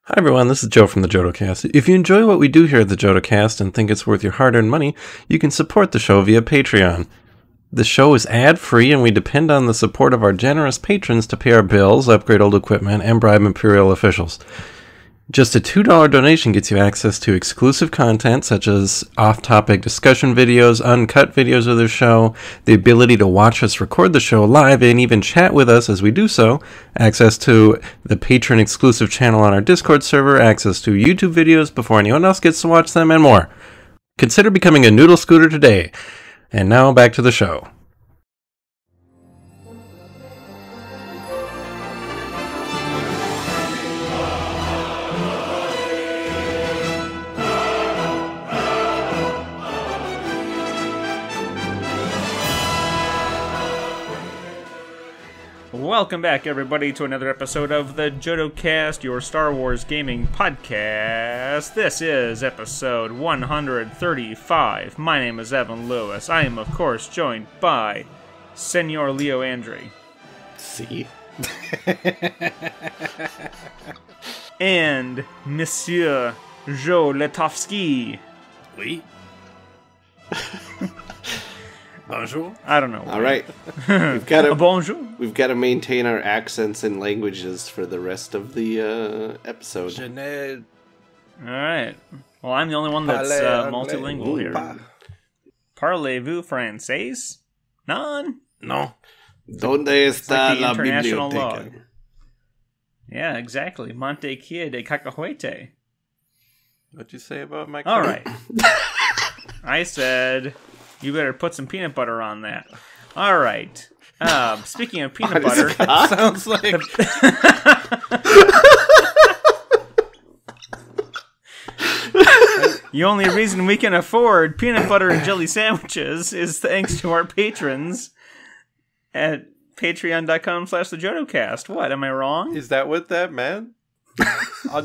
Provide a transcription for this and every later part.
Hi everyone, this is Joe from the Jodo Cast. If you enjoy what we do here at the Jodo Cast and think it's worth your hard-earned money, you can support the show via Patreon. The show is ad-free and we depend on the support of our generous patrons to pay our bills, upgrade old equipment, and bribe Imperial officials. Just a $2 donation gets you access to exclusive content such as off-topic discussion videos, uncut videos of the show, the ability to watch us record the show live and even chat with us as we do so, access to the patron exclusive channel on our Discord server, access to YouTube videos before anyone else gets to watch them, and more. Consider becoming a Noodle Scooter today. And now back to the show. Welcome back, everybody, to another episode of the Jodo Cast, your Star Wars gaming podcast. This is episode 135. My name is Evan Lewis. I am, of course, joined by Senor Leo Andre. See? And Monsieur Joe Letovsky. Oui. Bonjour. I don't know. All right, we've got to Bonjour. We've got to maintain our accents and languages for the rest of the episode. All right. Well, I'm the only one that's multilingual here. Parlez-vous français? None? No. ¿Dónde está like the la international biblioteca? log. Yeah, exactly. Monte Kia de Cacahuete. What'd you say about my All right. I said you better put some peanut butter on that. All right. Speaking of peanut butter, sounds like the only reason we can afford peanut butter and jelly sandwiches is thanks to our patrons at patreon.com/thejodocast. What, am I wrong? Is that what that meant?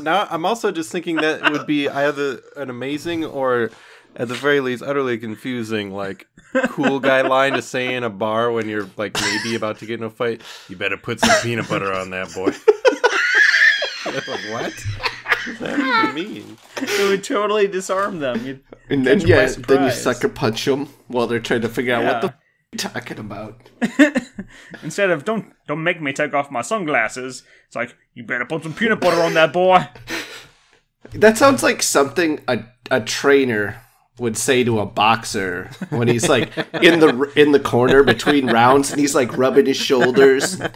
Now I'm also just thinking that it would be either an amazing or, at the very least, utterly confusing, like, cool guy line to say in a bar when you're, like, maybe about to get in a fight. You better put some peanut butter on that, boy. Like, what? What does that even mean? It would totally disarm them. And then then you sucker punch them while they're trying to figure out what the you're talking about. Instead of don't make me take off my sunglasses, it's like, you better put some peanut butter on that, boy. That sounds like something a trainer would say to a boxer when he's like in the corner between rounds and he's like rubbing his shoulders. You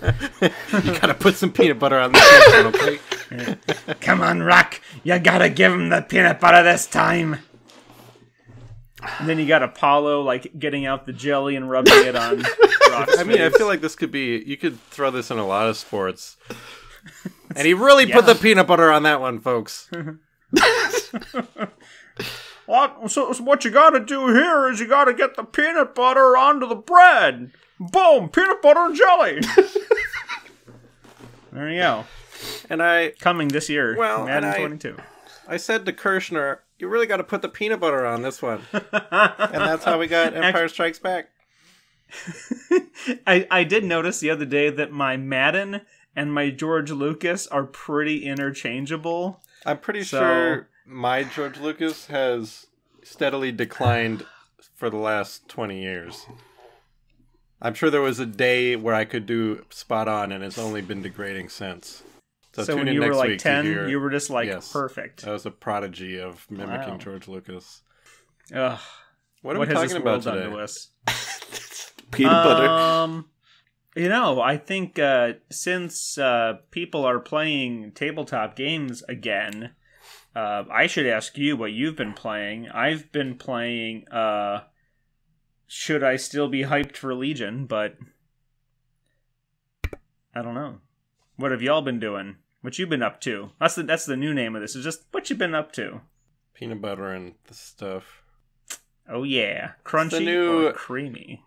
gotta put some peanut butter on this one, okay? Come on, Rock. You gotta give him the peanut butter this time. And then you got Apollo, like, getting out the jelly and rubbing it on Rock's I mean, I face. feel like this could be, you could throw this in a lot of sports. And he really put the peanut butter on that one, folks. So what you gotta do here is you gotta get the peanut butter onto the bread. Boom! Peanut butter and jelly! There you go. And Coming this year, Well, Madden and 22. I said to Kirshner, you really got to put the peanut butter on this one. And that's how we got Empire Strikes Back. I did notice the other day that my Madden and my George Lucas are pretty interchangeable. I'm pretty sure my George Lucas has steadily declined for the last 20 years. I'm sure there was a day where I could do spot on, and it's only been degrading since. So when you were like 10, you were just like, yes, perfect. I was a prodigy of mimicking Wow. George Lucas. Ugh. What are we talking about today? Done to us? Peanut butter. You know, I think since people are playing tabletop games again, I should ask you what you've been playing. I've been playing Should I Still Be Hyped for Legion, but I don't know. What have y'all been doing? What you been up to? That's the new name of this. Is just what you been up to. Peanut butter and the stuff. Oh yeah, crunchy or creamy.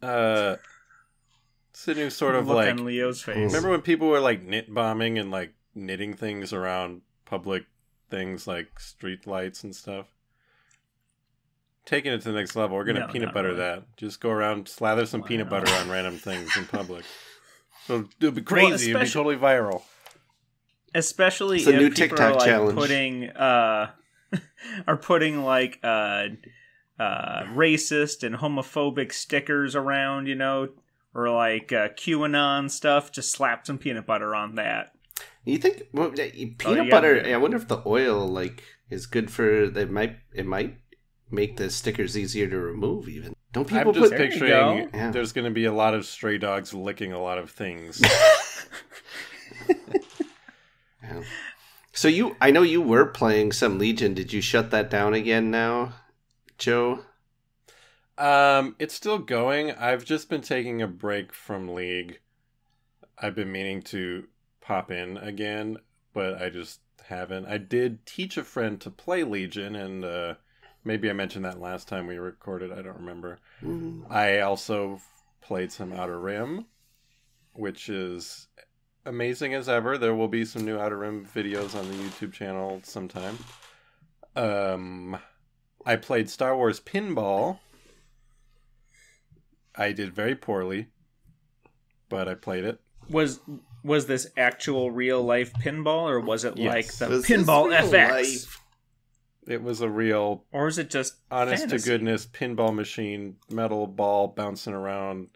It's a new sort of Look like on Leo's face. Remember when people were like knit bombing and like knitting things around public things like street lights and stuff? Taking it to the next level, we're gonna peanut butter that. Just go around, slather some peanut butter on random things in public. So it'll be crazy. It'll be totally viral. Especially It's a new if people TikTok are like challenge. putting like racist and homophobic stickers around, or like QAnon stuff. Just slap some peanut butter on that. You think peanut you butter? gotta do. I wonder if the oil like is good for. It might make the stickers easier to remove. Even don't people I'm just put? picturing Yeah. there's going to be a lot of stray dogs licking a lot of things. Yeah. So I know you were playing some Legion. Did you shut that down again now, Joe? It's still going. I've just been taking a break from League. I've been meaning to pop in again, but I just haven't. I did teach a friend to play Legion, and maybe I mentioned that last time we recorded. I don't remember. I also played some Outer Rim, which is amazing as ever. There will be some new Outer Rim videos on the YouTube channel sometime. I played Star Wars Pinball. I did very poorly, but I played it. Was this actual real life pinball, or was it like Yes. the Was this Pinball real FX? life? It was a real, Or is it just honest fantasy? to goodness pinball machine, metal ball bouncing around.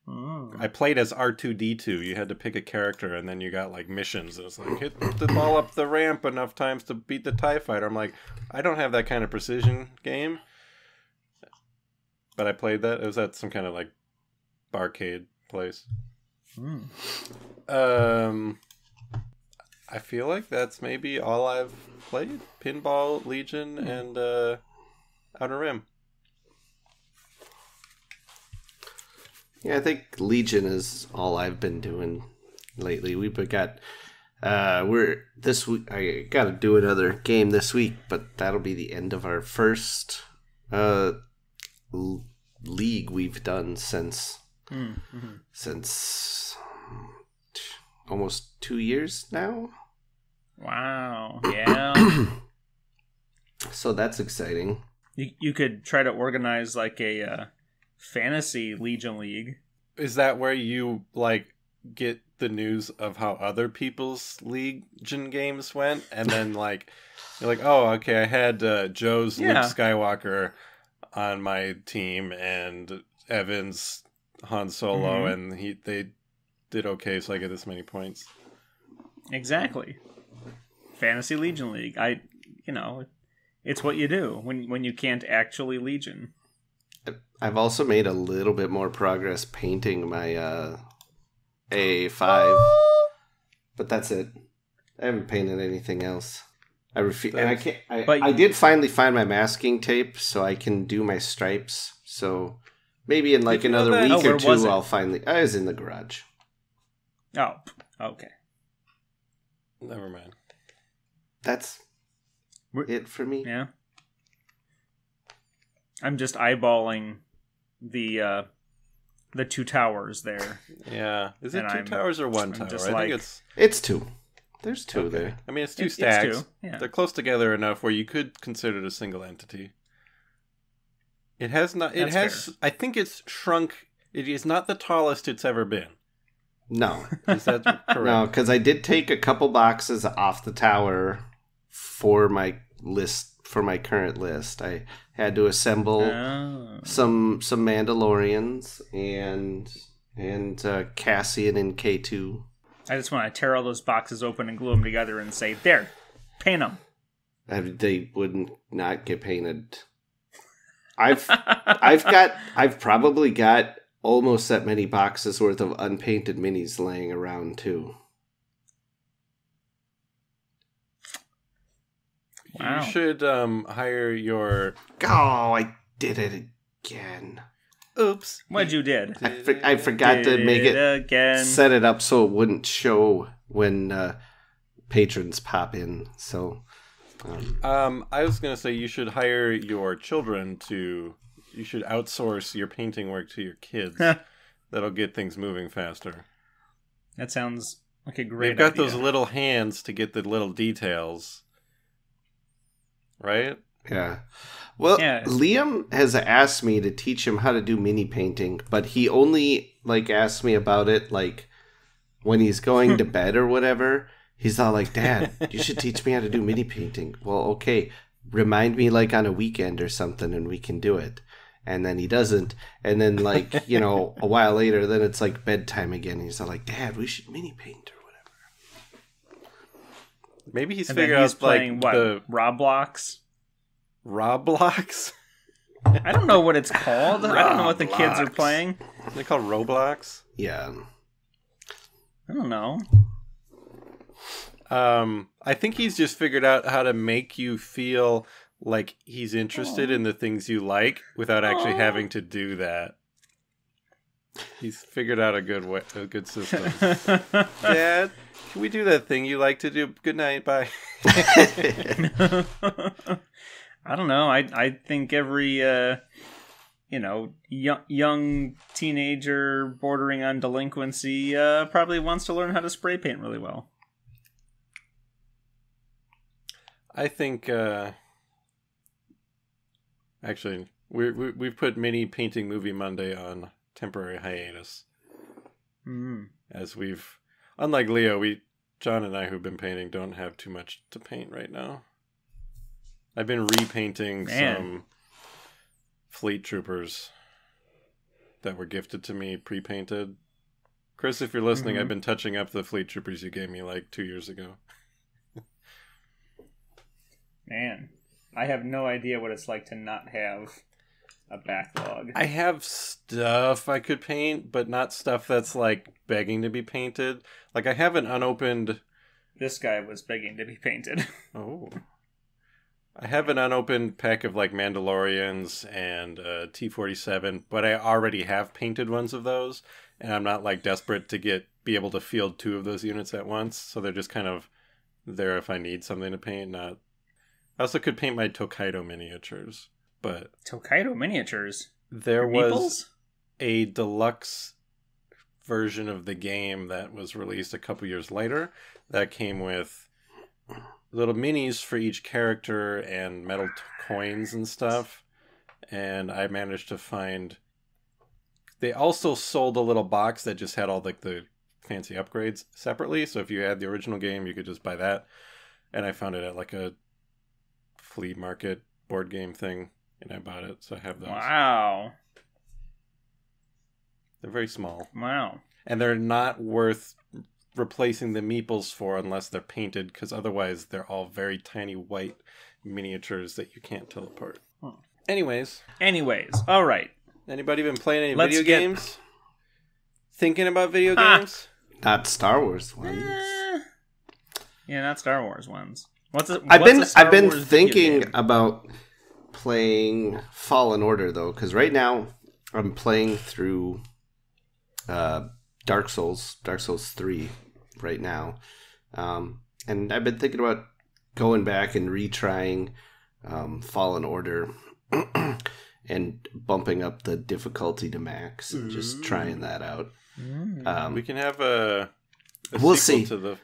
Oh. I played as R2-D2. You had to pick a character, and then you got like missions. It was like, hit the ball up the ramp enough times to beat the TIE fighter. I'm like, I don't have that kind of precision game. But I played that. It was at some kind of like barcade place. I feel like that's maybe all I've played. Pinball, Legion, and Outer Rim. Yeah, I think Legion is all I've been doing lately. We've got we're this week. I got to do another game this week, but that'll be the end of our first league we've done since almost 2 years now. Wow. Yeah. So that's exciting. You could try to organize like a fantasy Legion League. Is that where you like get the news of how other people's Legion games went, and then like you're like, oh, okay, I had Joe's Yeah. Luke Skywalker on my team, and Evan's Han Solo, and they did okay, so I get this many points. Exactly. Fantasy Legion League. It's what you do when you can't actually Legion. I've also made a little bit more progress painting my A5, but that's it. I haven't painted anything else. I refuse, and I can't. I did finally find my masking tape, so I can do my stripes. So maybe in like Did you know another that? week Oh, or where was two, it? I'll finally. I was in the garage. Oh, okay. Never mind. That's it for me. Yeah. I'm just eyeballing the two towers there. Yeah, is it And 2 towers or 1 I'm tower? just I like- think it's It's two. There's two okay. there. I mean, it's 2 It's stacks. 2, yeah. They're close together enough where you could consider it a single entity. It has not. It That's has. fair. I think it's shrunk. It is not the tallest it's ever been. No, Is that correct? no, because I did take a couple boxes off the tower for my list, for my current list. I had to assemble Oh. some Mandalorians and Cassian and K2. I just want to tear all those boxes open and glue them together and say, there, paint them. They wouldn't not get painted. I've probably got almost that many boxes worth of unpainted minis laying around too. Wow. You should hire your. Oh, I did it again. Oops. What'd you did? I forgot to make it again. set it up so it wouldn't show when patrons pop in. So, I was gonna say you should hire your children to. You should outsource your painting work to your kids. That'll get things moving faster. That sounds like a great They've got idea. those little hands to get the little details. Right? yeah. Well, Yeah. Liam has asked me to teach him how to do mini painting, but he only like asked me about it like when he's going to bed or whatever. He's all like, Dad, you should teach me how to do mini painting. Well, okay, remind me like on a weekend or something and we can do it. And then he doesn't. And then like, you know, a while later, then it's like bedtime again. He's all like, Dad, we should mini paint or whatever. Maybe he's And figured then he's out playing like the Roblox. Roblox. I don't know what it's called. I don't know what the kids are Roblox. playing. They call Roblox. Yeah. I don't know. I think he's just figured out how to make you feel like he's interested in the things you like without actually having to do that. He's figured out a good system. Dad, can we do that thing you like to do? Good night, bye. I don't know. I think every young teenager bordering on delinquency probably wants to learn how to spray paint really well. I think actually we've put Mini Painting Movie Monday on temporary hiatus. As we've, unlike Leo, John and I who've been painting don't have too much to paint right now. I've been repainting some Fleet Troopers that were gifted to me pre-painted. Chris, if you're listening, I've been touching up the Fleet Troopers you gave me like 2 years ago. Man, I have no idea what it's like to not have a backlog. I have stuff I could paint, but not stuff that's like begging to be painted. Like I have an unopened... This guy was begging to be painted. Oh. I have an unopened pack of like Mandalorians and T-47, but I already have painted ones of those, and I'm not like desperate to be able to field 2 of those units at once, so they're just kind of there if I need something to paint. Not. I also could paint my Tokaido miniatures, but Tokaido miniatures. There Your was a deluxe version of the game that was released a couple years later that came with little minis for each character and metal coins and stuff. And I managed to find... They also sold a little box that just had all like the fancy upgrades separately. So if you had the original game, you could just buy that. And I found it at like a flea market board game thing, and I bought it. So I have those. Wow. They're very small. Wow. And they're not worth replacing the meeples for unless they're painted, because otherwise they're all very tiny white miniatures that you can't tell apart. Anyways, all right. Anybody been playing any Let's video get- games? Thinking about video games? Not Star Wars ones. Yeah, not Star Wars ones. I've been Star Wars video thinking game? about playing Fallen Order though, because right now I'm playing through Dark Souls 3 right now, and I've been thinking about going back and retrying Fallen Order and bumping up the difficulty to max and just trying that out. We can have a We'll sequel see. to the...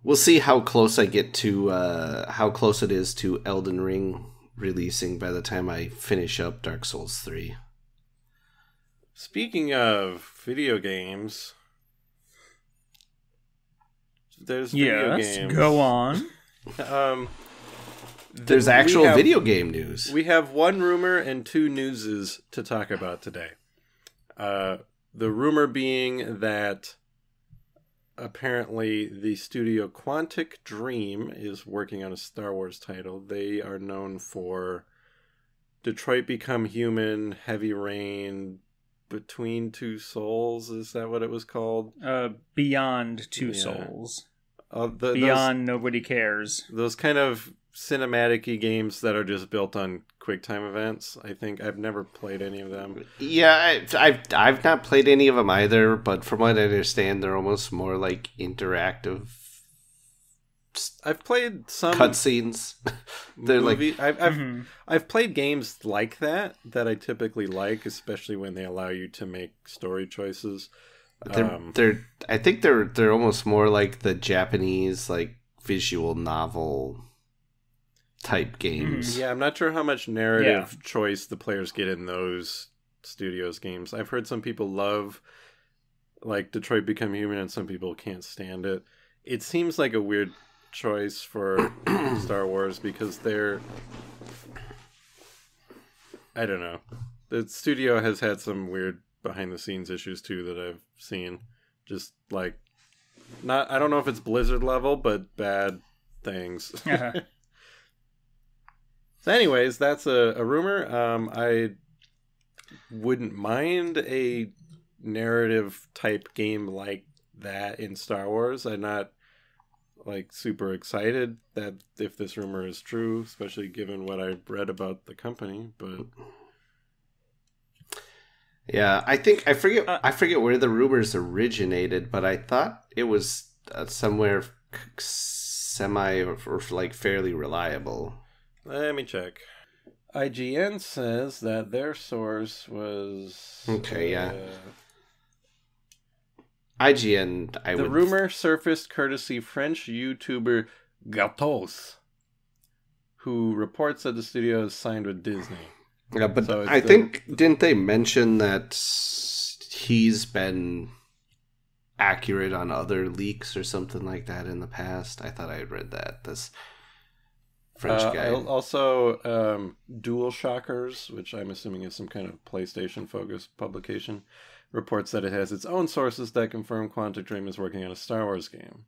We'll see how close I get to how close it is to Elden Ring releasing by the time I finish up Dark Souls 3. Speaking of video games, there's video games. Go on. There's actual video game news. We have one rumor and 2 newses to talk about today. The rumor being that apparently the studio Quantic Dream is working on a Star Wars title. They are known for Detroit Become Human, Heavy Rain, Between Two Souls. Is that what it was called? Beyond Two Yeah. Souls. Beyond Nobody Cares. those kind of cinematic-y games that are just built on QuickTime events. I think I've never played any of them. Yeah, I've not played any of them either, but from what I understand, they're almost more like interactive I've played some cutscenes. They're movie. like I've played games like that I typically like, especially when they allow you to make story choices. they're I think they're almost more like the Japanese like visual novel type games. Yeah, I'm not sure how much narrative choice the players get in those studios games. I've heard some people love like Detroit Become Human and some people can't stand it. it seems like a weird choice for Star Wars because I don't know. The studio has had some weird behind the scenes issues too that I've seen. Just like I don't know if it's Blizzard level, but bad things. So anyways, that's a rumor. I wouldn't mind a narrative type game like that in Star Wars. I'm not like super excited that if this rumor is true, especially given what I read about the company, but yeah, I forget where the rumors originated, but I thought it was somewhere semi or like fairly reliable. Let me check. IGN says that their source was... Okay, yeah. IGN, The rumor surfaced courtesy French YouTuber Gatos, who reports that the studio is signed with Disney. Yeah, but so I think, didn't they mention that he's been accurate on other leaks or something like that in the past? I thought I had read that. This French guy. Also, Dual Shockers, which I'm assuming is some kind of PlayStation-focused publication, reports that it has its own sources that confirm Quantic Dream is working on a Star Wars game.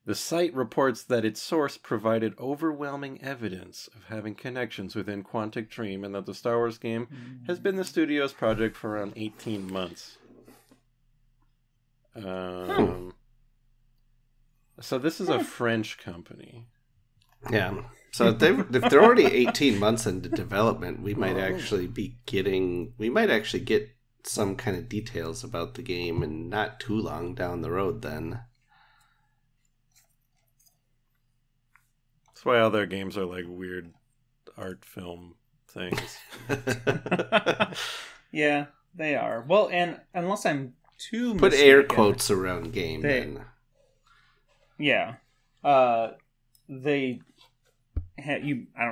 The site reports that its source provided overwhelming evidence of having connections within Quantic Dream and that the Star Wars game has been the studio's project for around 18 months. So this is a French company. Yeah. So if they're already 18 months into development, we might actually get some kind of details about the game and not too long down the road then. That's why all their games are like weird art film things. Yeah, they are. Well, and unless I'm too put air quotes around game then. Yeah. I don't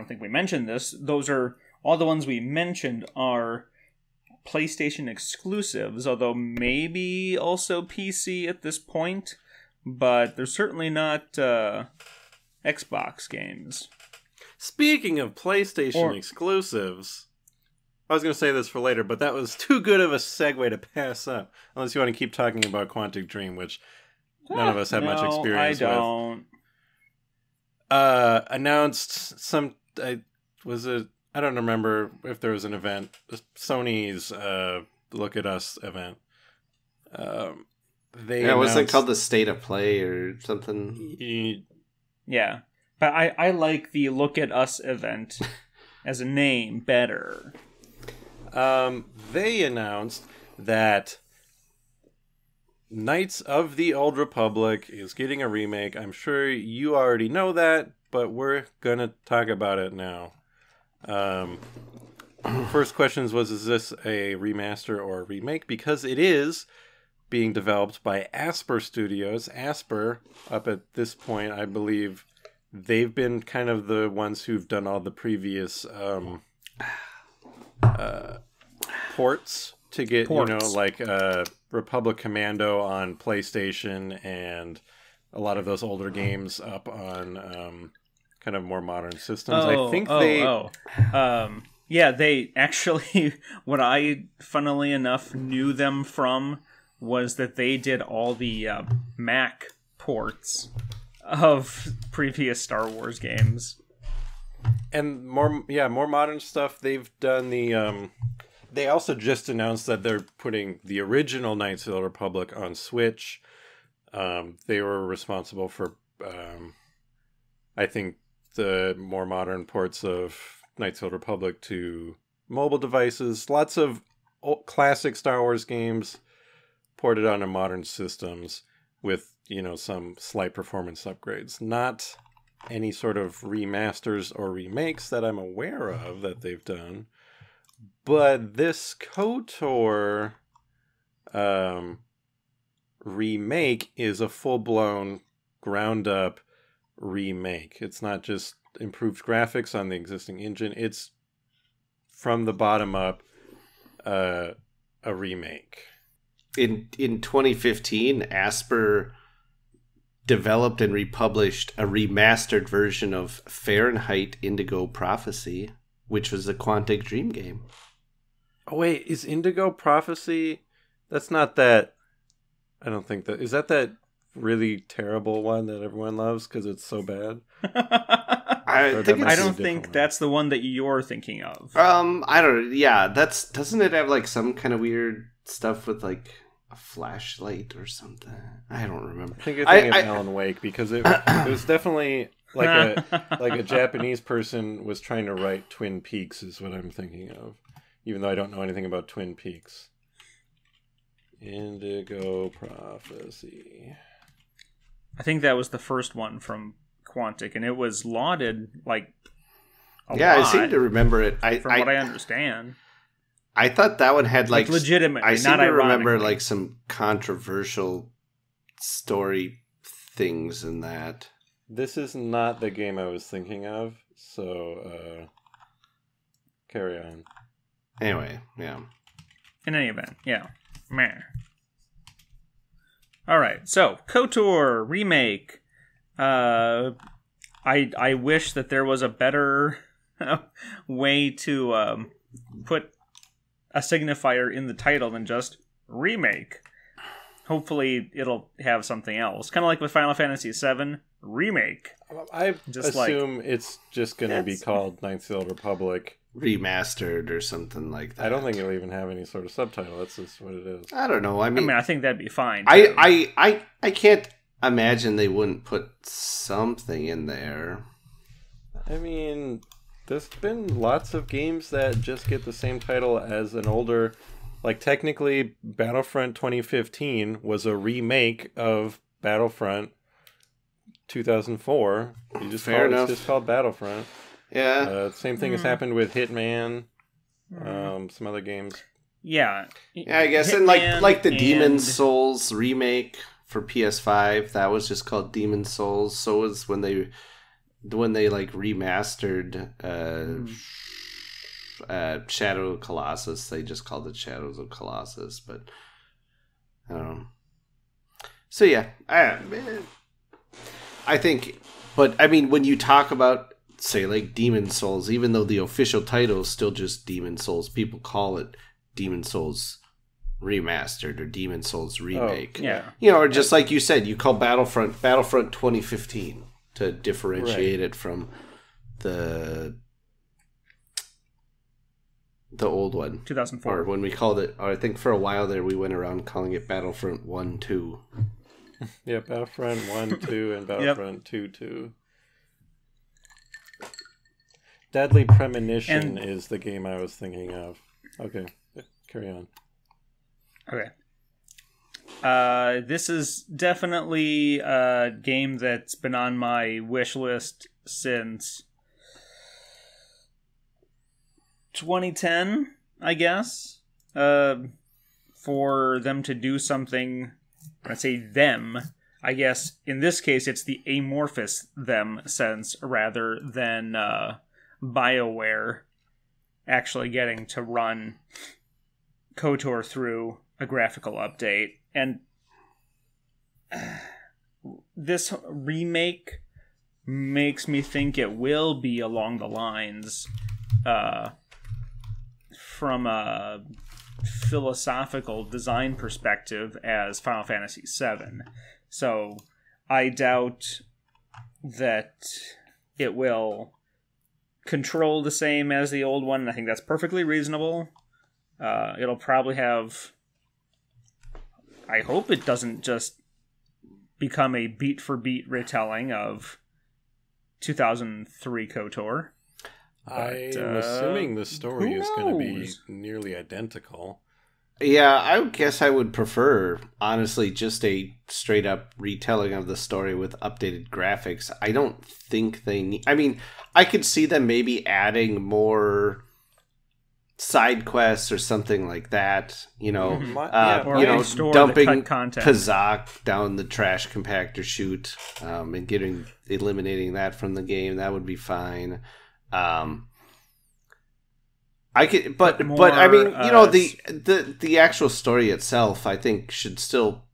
think we mentioned this. Those are all the ones we mentioned are PlayStation exclusives, although maybe also PC at this point, but they're certainly not Xbox games. Speaking of PlayStation exclusives, I was going to say this for later, but that was too good of a segue to pass up. Unless you want to keep talking about Quantic Dream, which none of us have much experience with. I don't. Announced some... I don't remember if there was an event. Sony's Look at Us event. Was it called the State of Play or something? Yeah. But I like the Look at Us event as a name better. They announced that Knights of the Old Republic is getting a remake. I'm sure you already know that, but we're going to talk about it now. First question was, is this a remaster or a remake? Because it is being developed by Asper Studios. Asper, up at this point, I believe, they've been kind of the ones who've done all the previous ports to get, like Republic Commando on PlayStation and a lot of those older games up on kind of more modern systems. Yeah, they actually, what I, funnily enough, knew them from was that they did all the Mac ports of previous Star Wars games. And more modern stuff. They've done the... They also just announced that they're putting the original Knights of the Republic on Switch. They were responsible for, I think, the more modern ports of Knights of the Republic to mobile devices. Lots of classic Star Wars games ported onto modern systems with, some slight performance upgrades. Not any sort of remasters or remakes that I'm aware of that they've done. But this KOTOR remake is a full-blown, ground-up remake. It's not just improved graphics on the existing engine. It's from the bottom up a remake. In 2015, Asper developed and republished a remastered version of Fahrenheit Indigo Prophecy, which was a Quantic Dream game. Oh wait, is Indigo Prophecy? That's not that. I don't think that is that really terrible one that everyone loves because it's so bad. I don't think that's the one that you're thinking of. I don't. Yeah, doesn't it have like some kind of weird stuff with like a flashlight or something? I don't remember. I think you're thinking of Alan Wake because it was definitely like a Japanese person was trying to write Twin Peaks is what I'm thinking of, even though I don't know anything about Twin Peaks. Indigo Prophecy. I think that was the first one from Quantic, and it was lauded like a lot. I seem to remember it. From what I understand, I thought that one had like legitimately. I seem to remember like some controversial story things in that. This is not the game I was thinking of, so carry on. Anyway, yeah. In any event, yeah. Meh. All right, so Kotor Remake. I wish that there was a better way to put a signifier in the title than just remake. Hopefully, it'll have something else, kind of like with Final Fantasy VII Remake. I assume it's just going to be called Knights of the Old Republic Remastered or something like that. I don't think it'll even have any sort of subtitle. That's just what it is. I don't know. I mean, I think that'd be fine. I can't imagine they wouldn't put something in there. I mean, there's been lots of games that just get the same title as an older... Like, technically, Battlefront 2015 was a remake of Battlefront 2004. You just it's just called Battlefront. Yeah. Same thing has happened with Hitman, some other games. Yeah. Yeah, I guess. Hitman and like the Demon's Souls remake for PS5, that was just called Demon's Souls. So was when they like remastered Shadow of Colossus. They just called it Shadows of Colossus, but I don't know. So yeah, I think, but I mean, when you talk about, say, like Demon's Souls, even though the official title is still just Demon's Souls, people call it Demon's Souls Remastered or Demon's Souls Remake. Oh, yeah. You know, or just like you said, you call Battlefront 2015 to differentiate it from the old one. 2004. Or when we called it, or I think for a while there we went around calling it Battlefront 1-2. Yeah, Battlefront 1-2 and Battlefront 2-2. Deadly Premonition is the game I was thinking of. Okay, carry on. Okay. This is definitely a game that's been on my wish list since 2010, I guess. For them to do something, when I say them, I guess in this case it's the amorphous them sense rather than BioWare actually getting to run KOTOR through a graphical update. And this remake makes me think it will be along the lines from a philosophical design perspective as Final Fantasy VII. So I doubt that it will control the same as the old one. I think that's perfectly reasonable. It'll probably have... I hope it doesn't just become a beat-for-beat retelling of 2003 KOTOR. I'm assuming the story is going to be nearly identical. Yeah, I guess I would prefer, honestly, just a straight-up retelling of the story with updated graphics. I don't think they need... I mean, I could see them maybe adding more side quests or something like that, you know, dumping Kazak down the trash compactor chute, and eliminating that from the game. That would be fine. I could, but I mean, you know, the actual story itself, I think, should still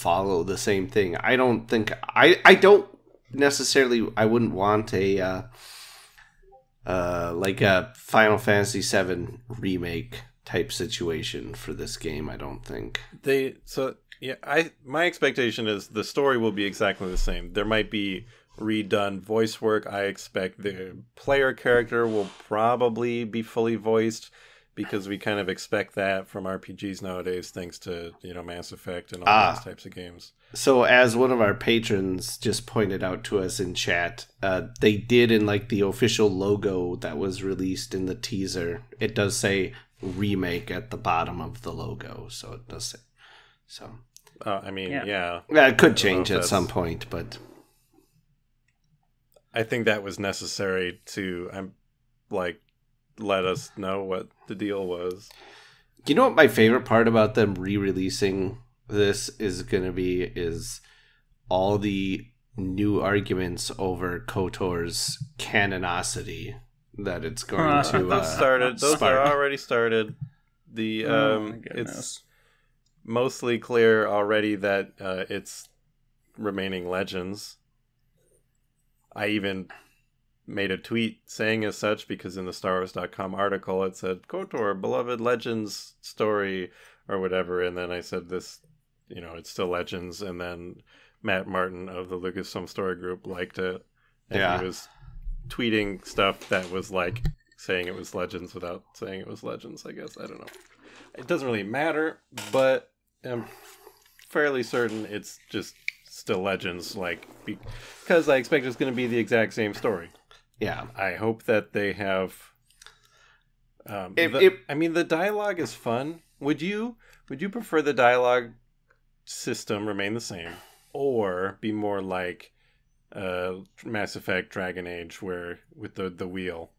follow the same thing. I don't think I don't necessarily. I wouldn't want a like a Final Fantasy VII remake type situation for this game. I don't think my expectation is the story will be exactly the same. There might be redone voice work. I expect the player character will probably be fully voiced, because we kind of expect that from RPGs nowadays, thanks to, Mass Effect and all those types of games. So as one of our patrons just pointed out to us in chat, they did in like the official logo that was released in the teaser, it does say remake at the bottom of the logo. So it does say. So yeah. It could change at some point, but I think that was necessary to let us know what the deal was. You know what my favorite part about them re-releasing this is going to be is all the new arguments over KOTOR's canonicity that it's going to Those are already started. It's mostly clear already that it's remaining legends. I even made a tweet saying as such, because in the StarWars.com article it said KOTOR, beloved Legends story or whatever, and then I said this, it's still Legends, and then Matt Martin of the Lucasfilm Story Group liked it, and he was tweeting stuff that was like saying it was Legends without saying it was Legends, I guess. I don't know. It doesn't really matter, but I'm fairly certain it's just still Legends, because I expect it's going to be the exact same story. Yeah, I hope that they have. The dialogue is fun. Would you prefer the dialogue system remain the same, or be more like Mass Effect Dragon Age, where with the wheel?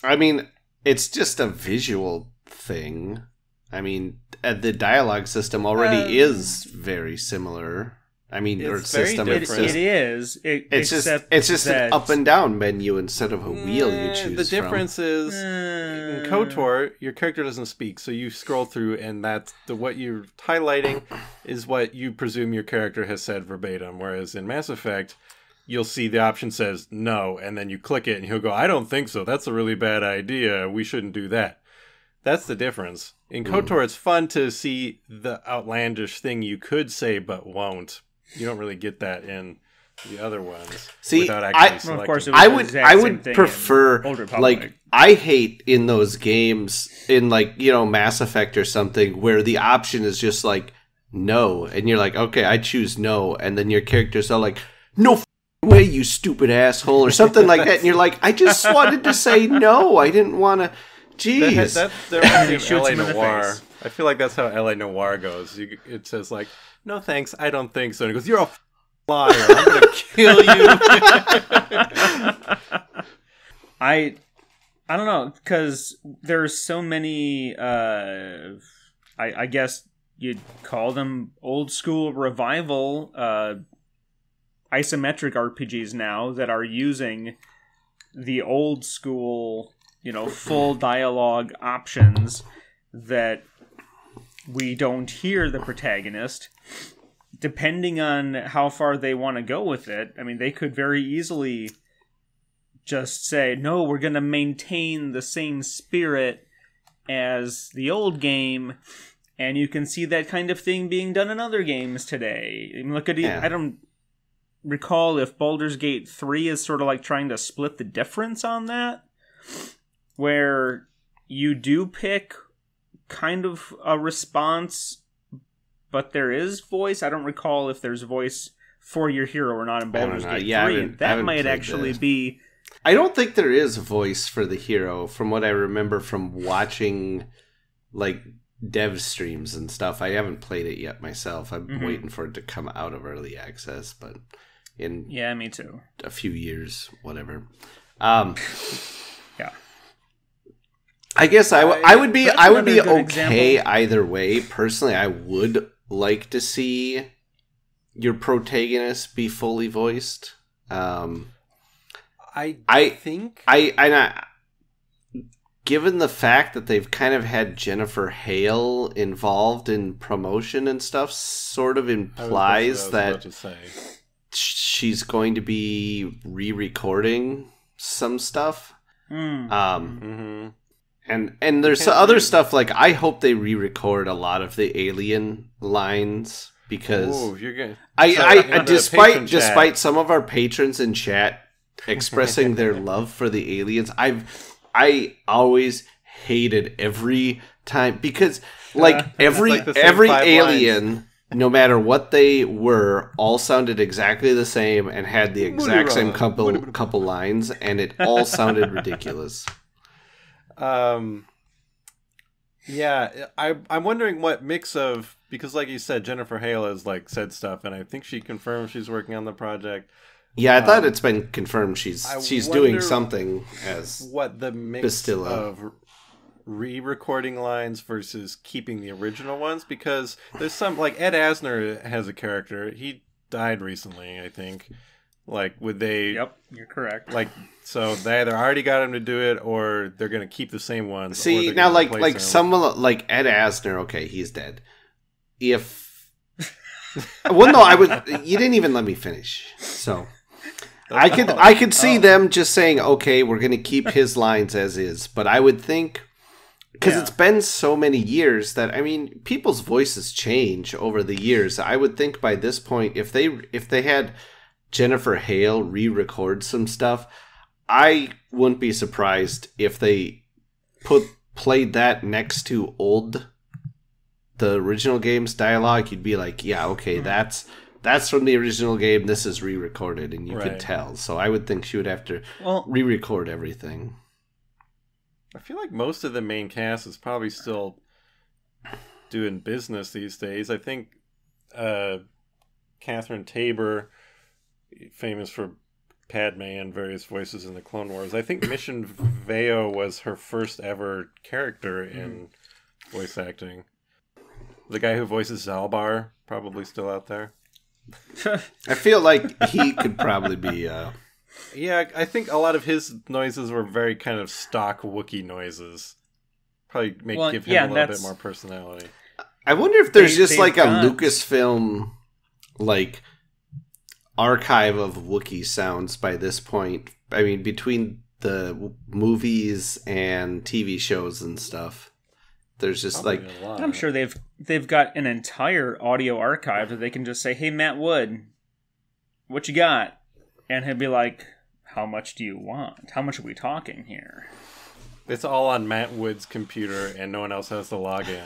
I mean, it's just a visual thing. I mean, the dialogue system already is very similar. I mean, or system. It is. It's just an up and down menu instead of a wheel you choose. The difference is in KOTOR, your character doesn't speak, so you scroll through, and that's what you're highlighting is what you presume your character has said verbatim. Whereas in Mass Effect, you'll see the option says no, and then you click it, and he'll go, "I don't think so. That's a really bad idea. We shouldn't do that." That's the difference. In KOTOR, it's fun to see the outlandish thing you could say but won't. You don't really get that in the other ones. See, without actually selecting. Of course, I would prefer, like, I hate in those games, in like, Mass Effect or something, where the option is just like no, and you're like, okay, I choose no, and then your characters are like, no way, you stupid asshole, or something like that, and you're like, I just wanted to say no, I didn't want to. Jeez, that's LA Noir. I feel like that's how LA Noir goes. It says like, "No thanks, I don't think so." And he goes, "You're a liar. I'm gonna kill you." I don't know, because there's so many. I guess you'd call them old school revival isometric RPGs now that are using the old school, full dialogue options that we don't hear the protagonist. Depending on how far they want to go with it, I mean, they could very easily just say, no, we're going to maintain the same spirit as the old game, and you can see that kind of thing being done in other games today. I mean, look at I don't recall if Baldur's Gate 3 is sort of like trying to split the difference on that, where you do pick kind of a response, but there is voice. I don't recall if there's voice for your hero or not in Baldur's Gate 3. That might actually be... I don't think there is a voice for the hero, from what I remember from watching like dev streams and stuff. I haven't played it yet myself. I'm waiting for it to come out of early access, but in me too. A few years, whatever. Yeah. I guess I would be okay example. Either way. Personally, I would like to see your protagonist be fully voiced. I think given the fact that they've kind of had Jennifer Hale involved in promotion and stuff, sort of implies that she's going to be re-recording some stuff. And there's other stuff, like, I hope they re-record a lot of the Alien lines, because despite some of our patrons in chat expressing their love for the aliens, I always hated every time, because every alien, no matter what they were, all sounded exactly the same and had the exact same couple lines, and it all sounded ridiculous. Yeah, I'm wondering what mix of, because like you said, Jennifer Hale has said stuff, and I think she confirmed she's working on the project. Yeah, I thought it's been confirmed she's doing something as what the mix Bastilla. Of re-recording lines versus keeping the original ones, because there's some, Ed Asner has a character. He died recently, I think. Would they... Yep, you're correct. So they either already got him to do it, or they're going to keep the same ones. See, now, someone like Ed Asner, okay, he's dead. If... well, no, you didn't even let me finish, so... I could see them just saying, okay, we're going to keep his lines as is. But I would think, because it's been so many years that, I mean, people's voices change over the years. I would think by this point, if they had Jennifer Hale re-record some stuff, I wouldn't be surprised if they played that next to the original game's dialogue. You'd be like, yeah, okay, that's from the original game. This is re-recorded, and you could tell. So I would think she would have to re-record everything. I feel like most of the main cast is probably still doing business these days. I think Catherine Tabor, famous for Padme and various voices in the Clone Wars. I think Mission Veo was her first ever character in voice acting. The guy who voices Zalbar, probably still out there. I feel like he could probably be... Yeah, I think a lot of his noises were very kind of stock Wookiee noises. Probably give him a little bit more personality. I wonder if there's just a Lucasfilm archive of Wookiee sounds by this point. I mean, between the movies and TV shows and stuff. There's just I'm sure they've got an entire audio archive that they can just say, "Hey, Matt Wood, what you got?" And he'll be like, "How much do you want? How much are we talking here?" It's all on Matt Wood's computer, and no one else has to log in.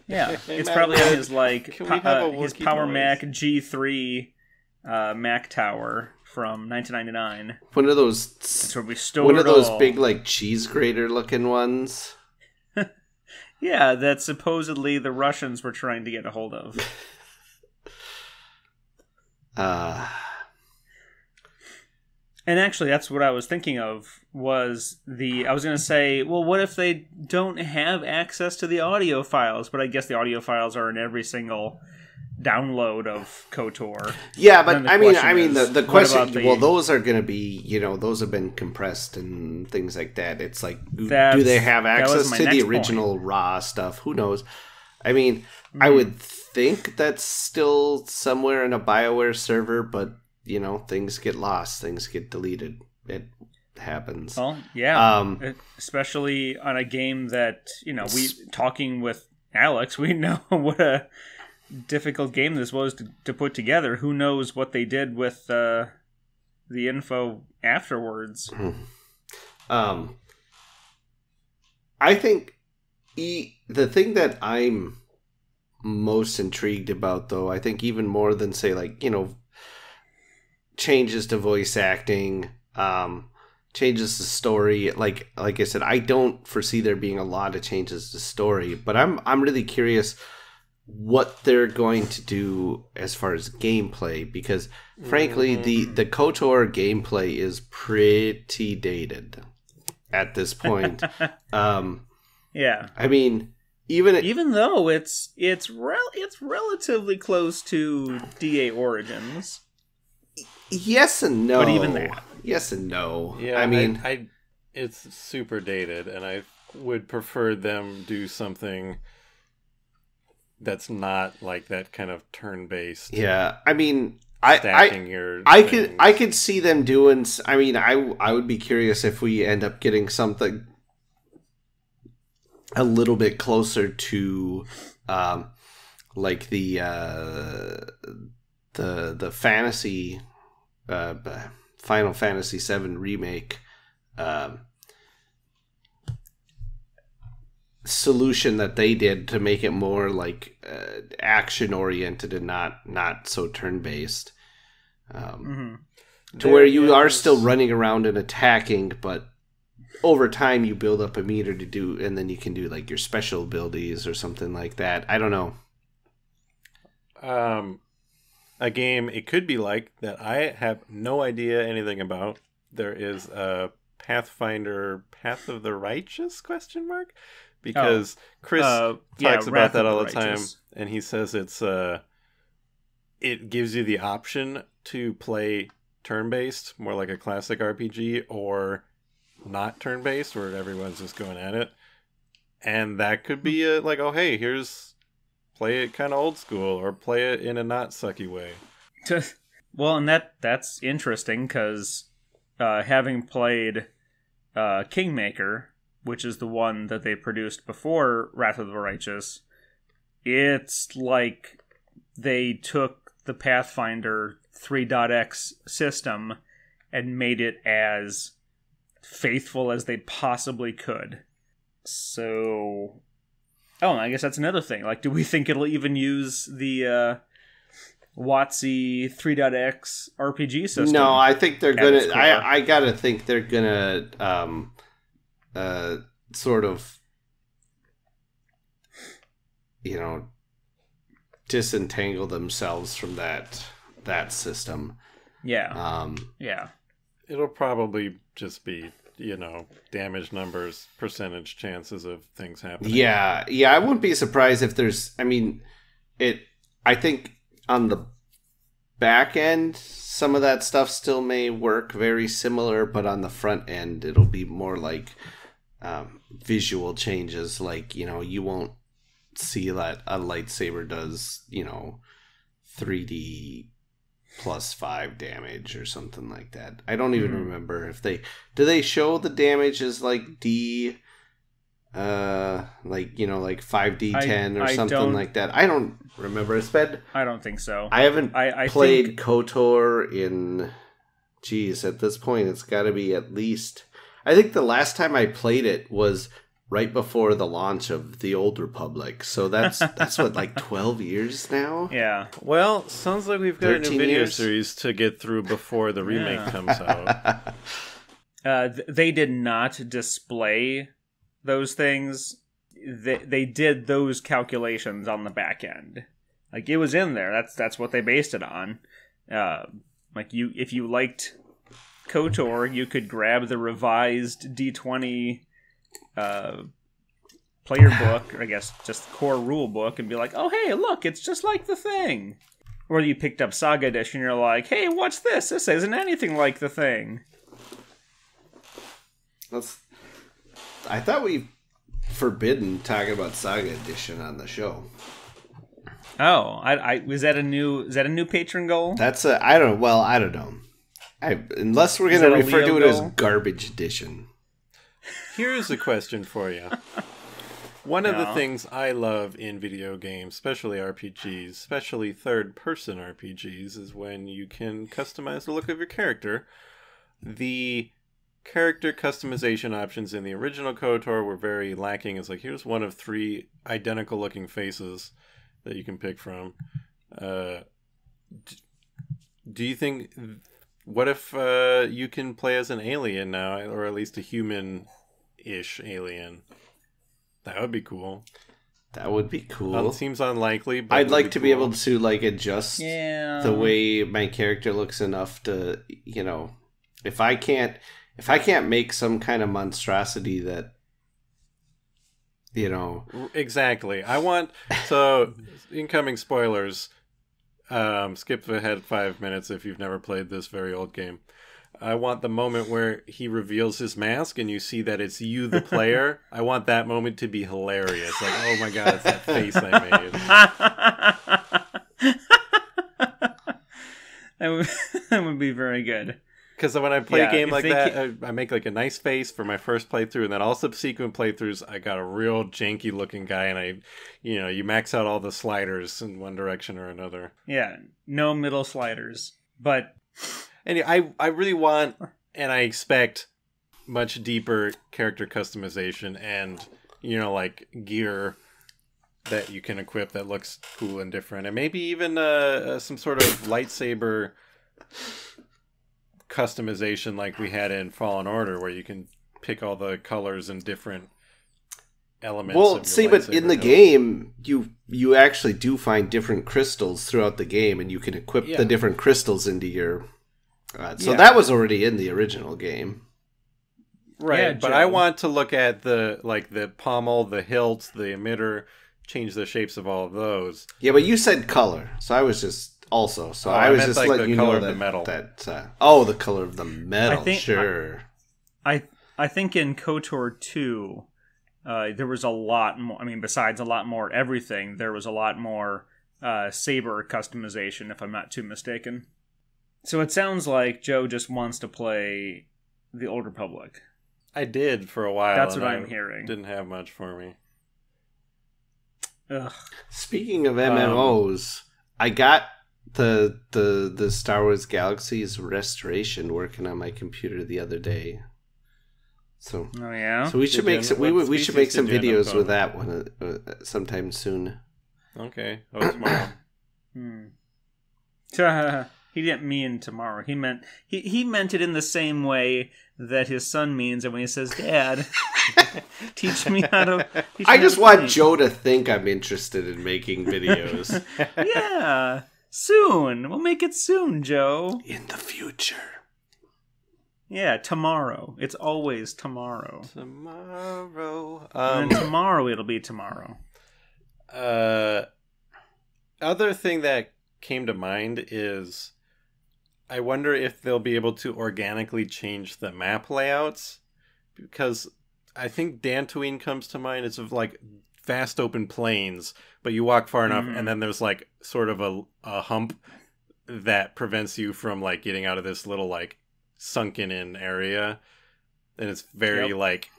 Yeah, it's probably on his his Power Mac G3 Mac Tower from 1999. One of those. That's where we store one of those all. Big cheese grater looking ones. Yeah, that supposedly the Russians were trying to get a hold of. And actually, that's what I was thinking of, I was going to say, well, what if they don't have access to the audio files? But I guess the audio files are in every single download of KOTOR. Yeah, but I mean, the question, those are going to be, those have been compressed and things like that. It's like, do they have access to the original raw stuff? Who knows? I mean, I would think that's still somewhere in a BioWare server, but, things get lost, things get deleted. It happens. Well, yeah. Especially on a game that, talking with Alex, we know what a difficult game this was to put together. Who knows what they did with the info afterwards. I think the thing that I'm most intrigued about, though, I think even more than, say, changes to voice acting, changes to story, like I said, I don't foresee there being a lot of changes to story, but I'm really curious what they're going to do as far as gameplay, because frankly the KOTOR gameplay is pretty dated at this point. Yeah, I mean, even though it's relatively close to DA Origins. Yes and no. But even that. Yes and no. Yeah, I mean, it's super dated, and I would prefer them do something that's not like that kind of turn-based. Yeah, I mean, I could see them doing. I mean, I would be curious if we end up getting something a little bit closer to, like the fantasy, Final Fantasy VII remake. Solution that they did to make it more like action oriented and not so turn based, to where you are still running around and attacking, but over time you build up a meter to do, and then you can do like your special abilities or something like that. I don't know. A game it could be like that I have no idea anything about. There is a Pathfinder Path of the Righteous ? Because Chris talks about that all the time, and he says it gives you the option to play turn-based, more like a classic RPG, or not turn-based, where everyone's just going at it. And that could be like, oh, hey, play it kind of old school, or play it in a not sucky way. Well, and that's interesting, because having played Kingmaker, which is the one that they produced before Wrath of the Righteous, it's like they took the Pathfinder 3.x system and made it as faithful as they possibly could. So, I guess that's another thing. Like, do we think it'll even use the WotC 3.x RPG system? No, I think they're gonna. I gotta think they're gonna sort of, disentangle themselves from that system. Yeah. Yeah. It'll probably just be, damage numbers, percentage chances of things happening. Yeah. I wouldn't be surprised if there's. I mean, I think on the back end, some of that stuff still may work very similar, but on the front end, it'll be more like visual changes. Like, you won't see that a lightsaber does, 3D +5 damage or something like that. I don't even remember if do they show the damage as like D, like 5D10 or something like that. I don't remember. It's been. I don't think so. I haven't played Kotor in. Geez, at this point, it's got to be at least. I think the last time I played it was right before the launch of the Old Republic. So that's what, like 12 years now? Yeah. Well, sounds like we've got a new video series to get through before the remake comes out. They did not display those things. They did those calculations on the back end. Like, it was in there. That's what they based it on. If you liked KOTOR, you could grab the revised D20 player book, or I guess just core rule book, and be like, oh, hey, look, it's just like the thing. Or you picked up Saga Edition, and you're like, hey, what's this? This isn't anything like the thing. I thought we forbidden talking about Saga Edition on the show. Oh, is that a new patron goal? I don't know. Unless we're going to refer to it as Garbage Edition. Here's a question for you. One of the things I love in video games, especially RPGs, especially third-person RPGs, is when you can customize the look of your character. The character customization options in the original KOTOR were very lacking. It's like, here's one of 3 identical-looking faces that you can pick from. Do you think... What if you can play as an alien now, or at least a human-ish alien? That would be cool. That would be cool. It seems unlikely, but I'd like to be able to adjust the way my character looks enough to, if I can't make some kind of monstrosity that, Exactly. Incoming spoilers. Skip ahead 5 minutes if you've never played this very old game. I want the moment where he reveals his mask and you see that it's you, the player. I want that moment to be hilarious. Like, oh my god, it's that face I made. That would be very good. Because when I play a game like that, I make like a nice face for my first playthrough, and then all subsequent playthroughs, I got a real janky looking guy, and you max out all the sliders in one direction or another. Yeah, no middle sliders. But anyway, I really want, and I expect, much deeper character customization and, like gear that you can equip that looks cool and different, and maybe even some sort of lightsaber customization like we had in Fallen Order, where you can pick all the colors and different elements. Well, see, but in the game, you actually do find different crystals throughout the game, and you can equip the different crystals into your. So that was already in the original game, right? Yeah, but I want to look at the pommel, the hilt, the emitter, change the shapes of all of those. Yeah, but you said color, so I was just. Also, so I was just letting you know that the metal. The color of the metal. Sure. I think in KOTOR 2, there was a lot more. I mean, besides a lot more everything, there was a lot more saber customization, if I'm not too mistaken. So it sounds like Joe just wants to play the Old Republic. I did for a while. That's what I'm hearing. Didn't have much for me. Ugh. Speaking of MMOs, I got the Star Wars Galaxies Restoration working on my computer the other day. So so we should make some videos with that one sometime soon. Okay. Oh, tomorrow. He didn't mean tomorrow. He meant he meant it in the same way that his son means it when he says, "Dad, teach me how to." I just want Joe to think I'm interested in making videos. Yeah. Soon. We'll make it soon, Joe. In the future. Yeah, tomorrow. It's always tomorrow. Tomorrow. And then tomorrow it'll be tomorrow. Other thing that came to mind is I wonder if they'll be able to organically change the map layouts, because I think Dantooine comes to mind. It's of like vast open plains, but you walk far enough and then there's like sort of a hump that prevents you from like getting out of this little like sunken in area, and it's very like,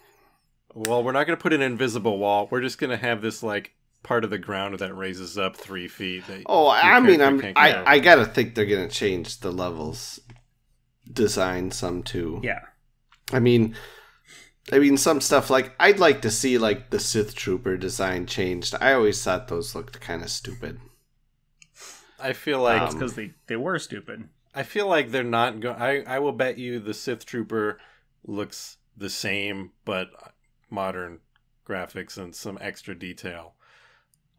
well, we're not going to put an invisible wall, we're just going to have this like part of the ground that raises up 3 feet. I gotta think they're going to change the levels design some too. Yeah, I mean some stuff, like I'd like to see like the Sith Trooper design changed. I always thought those looked kind of stupid. I feel like it's because they were stupid. I feel like they're not going. I will bet you the Sith Trooper looks the same, but modern graphics and some extra detail.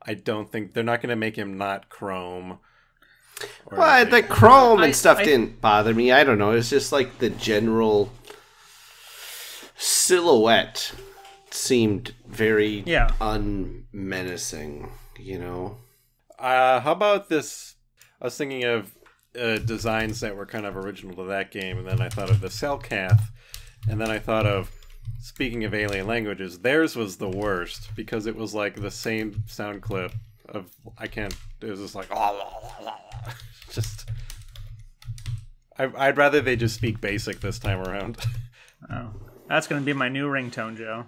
I don't think they're not going to make him not chrome. Well, the chrome and stuff didn't bother me. I don't know. It's just like the general silhouette seemed very unmenacing, How about this? I was thinking of designs that were kind of original to that game, and then I thought of the Selkath, and then I thought of, speaking of alien languages, theirs was the worst, because it was like the same sound clip of, it was just like, just, I'd rather they just speak basic this time around. Oh. That's going to be my new ringtone, Joe.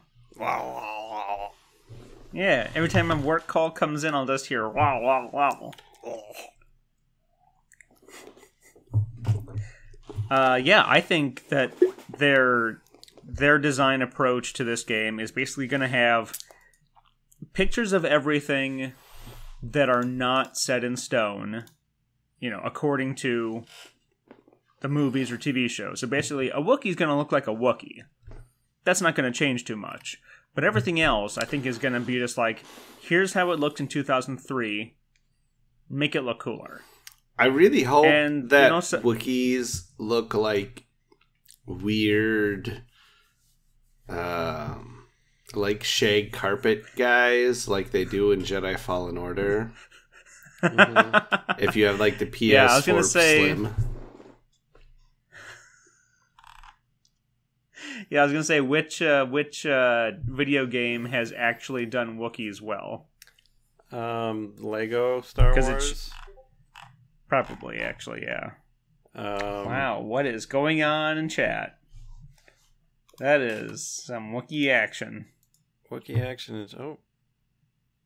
Yeah, every time a work call comes in, I'll just hear wow, wow, wow. I think that their design approach to this game is basically going to have pictures of everything that are not set in stone, according to the movies or TV shows. So basically, a Wookiee's going to look like a Wookiee. That's not going to change too much. But everything else, I think, is going to be just like, here's how it looked in 2003. Make it look cooler. I really hope that Wookiees look like weird, like shag carpet guys, like they do in Jedi Fallen Order. If you have like the PS4 Slim. Yeah, I was gonna say which video game has actually done Wookiees well? Lego Star 'Cause Wars. Probably, actually, yeah. Wow, what is going on in chat? That is some Wookiee action. Wookiee action is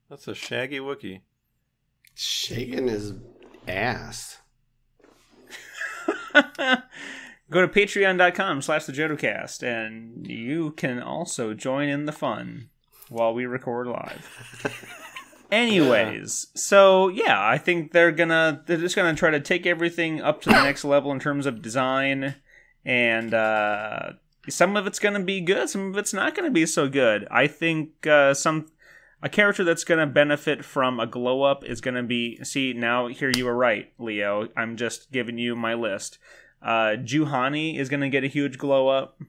that's a shaggy Wookiee. Shaking his ass. Go to patreon.com/thejodocast and you can also join in the fun while we record live. Anyways, so yeah, I think they're just gonna try to take everything up to the next level in terms of design, and some of it's gonna be good, some of it's not gonna be so good. I think a character that's gonna benefit from a glow up is gonna be. See, now here you were right, Leo. I'm just giving you my list. Juhani is gonna get a huge glow up.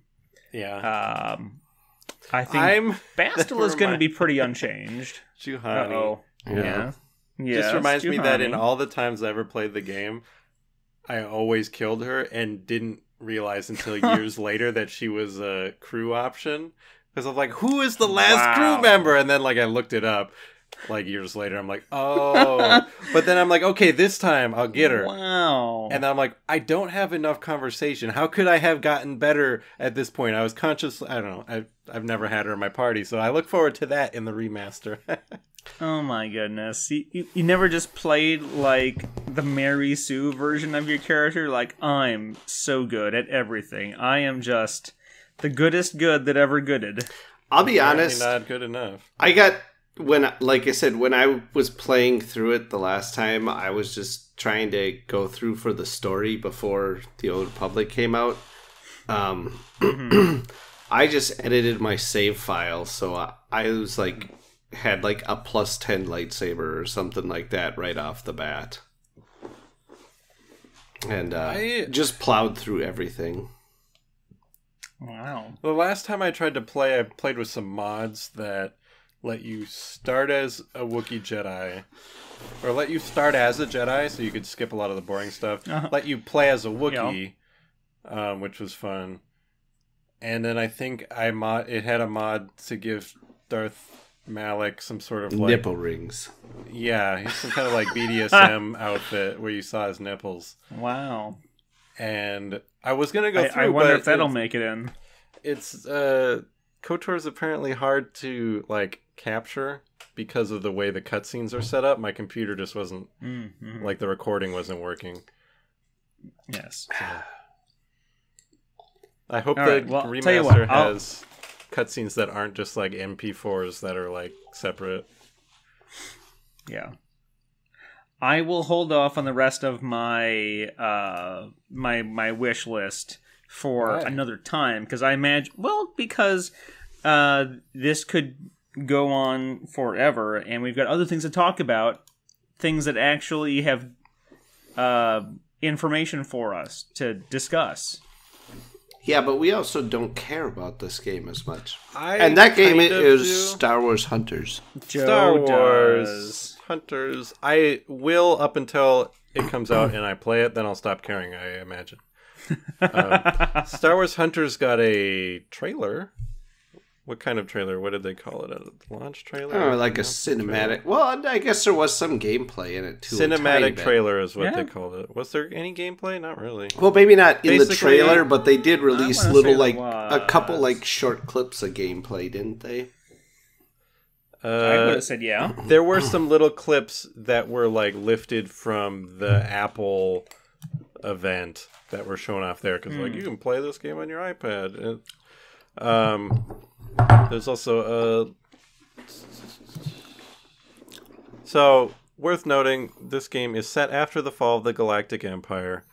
Yeah. I think Bastil is going to be pretty unchanged. Juhani. Uh-oh. Yeah. Just reminds me that in Juhani. all the times I ever played the game, I always killed her and didn't realize until years later that she was a crew option. Because I'm like, who is the last crew member? And then I looked it up. Years later, I'm like, oh. But then I'm like, okay, this time I'll get her. Wow. And then I'm like, I don't have enough conversation. How could I have gotten better at this point? I was conscious. I don't know. I've never had her in my party, so I look forward to that in the remaster. Oh my goodness. You never just played the Mary Sue version of your character? I'm so good at everything. I am just the goodest good that ever gooded. I'll be honest. Not good enough. Like I said, when I was playing through it the last time, I was just trying to go through for the story before the Old Republic came out. I just edited my save file, so I was had a +10 lightsaber or something like that right off the bat. And I just plowed through everything. Wow. The last time I tried to play, I played with some mods that let you start as a Wookiee Jedi, or let you start as a Jedi, so you could skip a lot of the boring stuff. Let you play as a Wookiee, which was fun. And then I think it had a mod to give Darth Malak some sort of nipple rings. Yeah, he's some kind of BDSM outfit where you saw his nipples. Wow. And I was gonna go through. I wonder if that'll make it in. It's KOTOR is apparently hard to capture because of the way the cutscenes are set up. My computer just wasn't the recording wasn't working. Yes. So. I hope Right, the well, remaster has cutscenes that aren't just MP4s that are separate. Yeah. I will hold off on the rest of my my wish list for another time because I imagine because this could go on forever and we've got other things to talk about, things that actually have information for us to discuss. Yeah, but we also don't care about this game as much. And that game is Star Wars Hunters. Star Wars Hunters. I will up until it comes out and I play it, then I'll stop caring, I imagine. Star Wars Hunters got a trailer. What kind of trailer? What did they call it? A launch trailer? Oh, a cinematic. Well, I guess there was some gameplay in it too. Cinematic trailer is what they called it. Was there any gameplay? Not really. Well, maybe not in the trailer, but they did release little a couple short clips of gameplay, didn't they? I would have said yeah. There were some little clips that were lifted from the Apple event that were shown off there because you can play this game on your iPad. There's also so worth noting, this game is set after the fall of the Galactic Empire.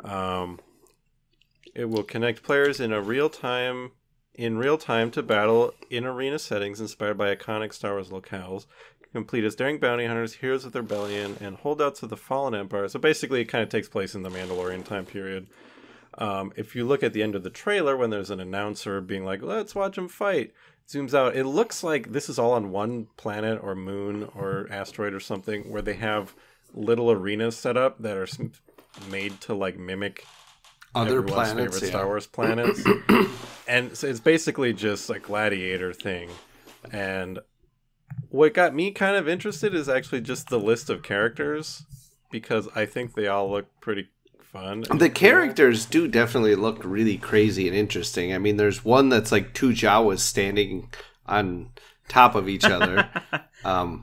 It will connect players in real time to battle in arena settings inspired by iconic Star Wars locales. Complete as daring bounty hunters, heroes of the rebellion, and holdouts of the fallen empire. So basically, it kind of takes place in the Mandalorian time period. If you look at the end of the trailer, when there's an announcer being like, "Let's watch them fight," zooms out. It looks like this is all on one planet or moon or asteroid or something, where they have little arenas set up that are made to mimic Other everyone's planets, favorite yeah. Star Wars planets. And so it's basically just a gladiator thing. And what got me kind of interested is actually just the list of characters, because I think they all look pretty fun. The characters do definitely look really crazy and interesting. I mean, there's one that's like two Jawas standing on top of each other.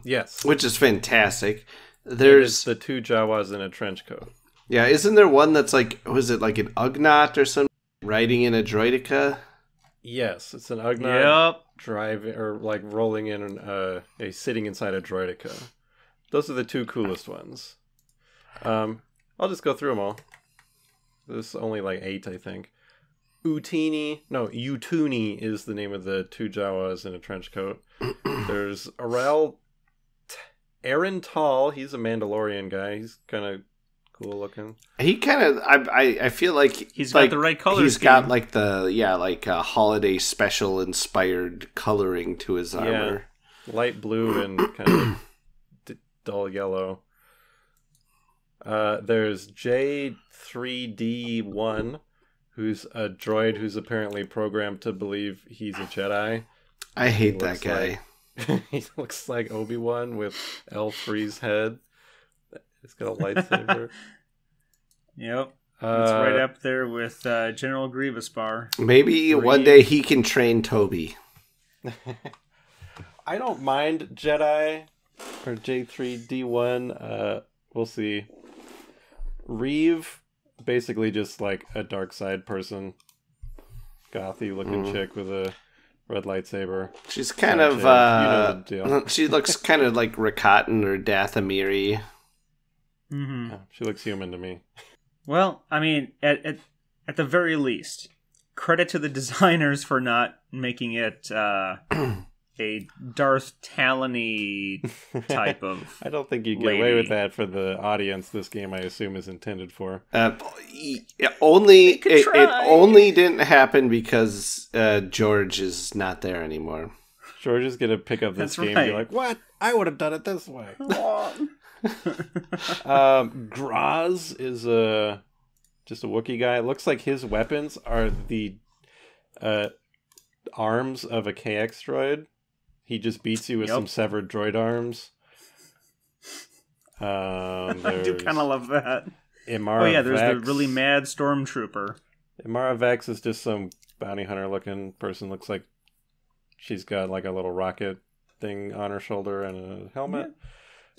Yes. Which is fantastic. There's the two Jawas in a trench coat. Yeah, isn't there one that's like, was it like an Ugnaught or something riding in a droideka? Yes, it's an Ugnaught Yep. driving or like rolling in sitting inside a droideka. Those are the two coolest ones. I'll just go through them all. There's only like 8, I think. Utini is the name of the two Jawas in a trench coat. There's Aaron Tall. He's a Mandalorian guy. He's kind of cool looking. He kind of, I feel like he's got the right color He's scheme. got like a holiday special inspired coloring to his armor. Yeah, light blue and kind of dull yellow. There's J3D1, who's a droid who's apparently programmed to believe he's a Jedi. I hate that guy. He looks like Obi-Wan with L3's head. He's got a lightsaber. Yep. It's right up there with General Grievous bar. Maybe one day he can train Toby. I don't mind Jedi or J3D1. We'll see. Reeve, basically just like a dark side person. Gothy looking chick with a red lightsaber. She's kind of you know the deal. She looks kind of like Rakatan or Dathomiri. Mm-hmm. Yeah, she looks human to me. Well, I mean, at the very least, credit to the designers for not making it a Darth Talon-y type of I don't think you get lady. away with that for the audience this game, I assume, is intended for. It only didn't happen because George is not there anymore. George is going to pick up this That's game right. and be like, what? I would have done it this way. Graz is just a Wookiee guy. It looks like his weapons are the arms of a KX droid. He just beats you with some severed droid arms. I do kind of love that. Imara Oh yeah, there's Vex. the really mad stormtrooper. Imara Vex is just some bounty hunter looking person. Looks like she's got like a little rocket thing on her shoulder and a helmet. Yeah.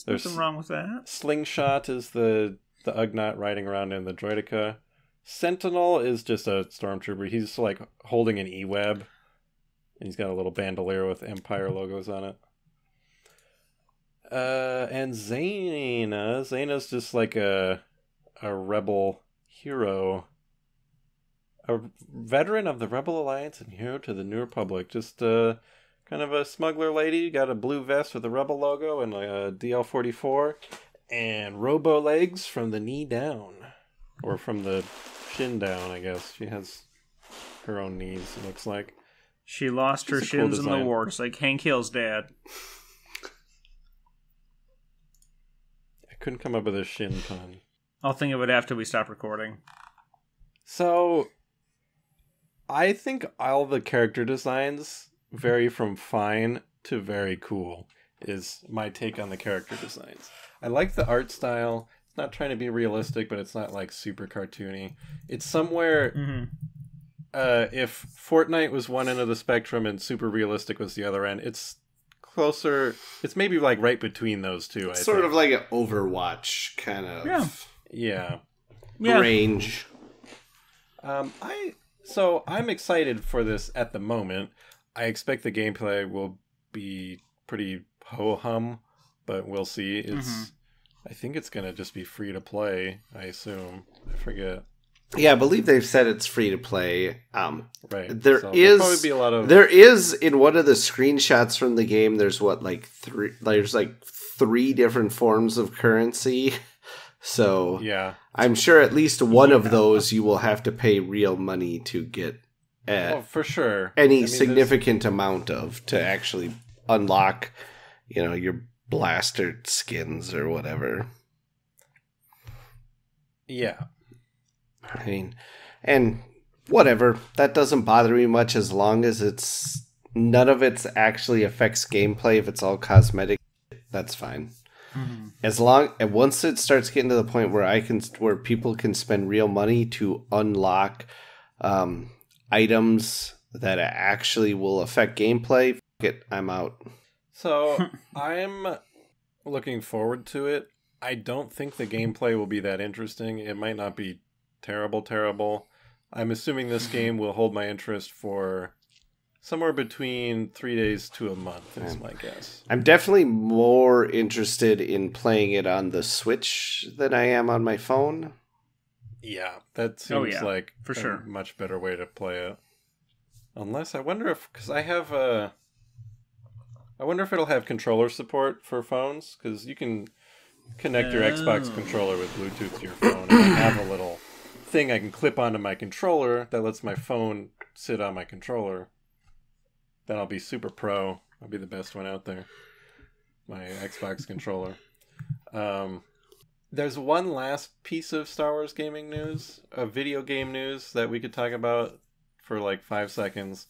There's nothing wrong with that. Slingshot is the Ugnaught riding around in the droideka. Sentinel is just a stormtrooper. He's like holding an E-web. And he's got a little bandolier with Empire logos on it. And Zaina's just like a rebel hero. A veteran of the Rebel Alliance and hero to the New Republic. Just kind of a smuggler lady. Got a blue vest with a Rebel logo and a DL-44. And robo legs from the knee down. Or from the shin down, I guess. She has her own knees, it looks like. She lost her shins in the war, just like Hank Hill's dad. I couldn't come up with a shin pun. I'll think of it after we stop recording. So, I think all the character designs vary from fine to very cool, is my take on the character designs. I like the art style. It's not trying to be realistic, but it's not like super cartoony. It's somewhere... Mm-hmm. If Fortnite was one end of the spectrum and super realistic was the other end, it's closer. It's maybe like right between those two. I Sort think. of like an Overwatch kind of range. I'm excited for this at the moment. I expect the gameplay will be pretty ho-hum, but we'll see. I think it's gonna just be free to play. I assume. I forget. Yeah, I believe they've said it's free to play. Right. There'll probably be a lot of. There is in one of the screenshots from the game. There's three different forms of currency. So yeah, I'm sure at least one of those you will have to pay real money to get. For sure. Any significant amount of to actually unlock, your blaster skins or whatever. Yeah. I mean, And whatever, that doesn't bother me much as long as none of it actually affects gameplay. If it's all cosmetic, that's fine. Mm-hmm. And once it starts getting to the point where people can spend real money to unlock items that actually will affect gameplay, I'm out. So I'm looking forward to it. I don't think the gameplay will be that interesting. It might not be terrible. I'm assuming this game will hold my interest for somewhere between 3 days to a month is my guess. I'm definitely more interested in playing it on the Switch than I am on my phone. Yeah, that seems like for sure. A much better way to play it. Unless I wonder if, because I wonder if it'll have controller support for phones, because you can connect your Xbox controller with Bluetooth to your phone, and I have a little thing I can clip onto my controller that lets my phone sit on my controller. Then I'll be super pro. I'll be the best one out there. My Xbox controller. There's one last piece of Star Wars gaming news, video game news that we could talk about for like 5 seconds.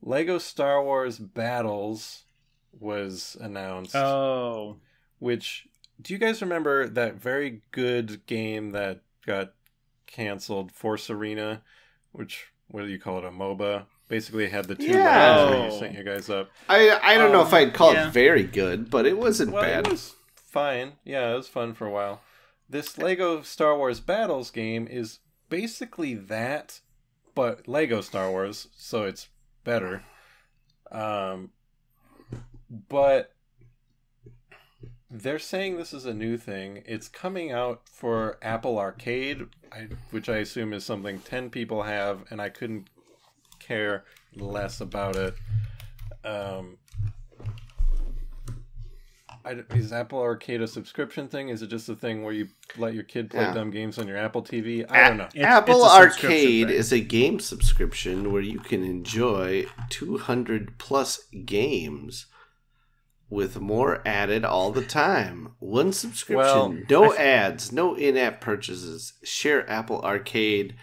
Lego Star Wars Battles was announced. Oh. Which, do you guys remember that very good game that got canceled, Force Arena? Which, what do you call it, a MOBA? Basically had the 2 rounds where you sent you guys up. I don't know if I'd call it very good, but it wasn't bad. It was fine. Yeah, it was fun for a while. This Lego Star Wars Battles game is basically that, but Lego Star Wars, so it's better. But they're saying this is a new thing. It's coming out for Apple Arcade, which I assume is something 10 people have, and I couldn't care less about it. Is Apple Arcade a subscription thing? Is it just a thing where you let your kid play dumb games on your Apple TV? I don't know. Apple Arcade is a game subscription where you can enjoy 200 plus games with more added all the time. One subscription, no ads, no in-app purchases. Share Apple Arcade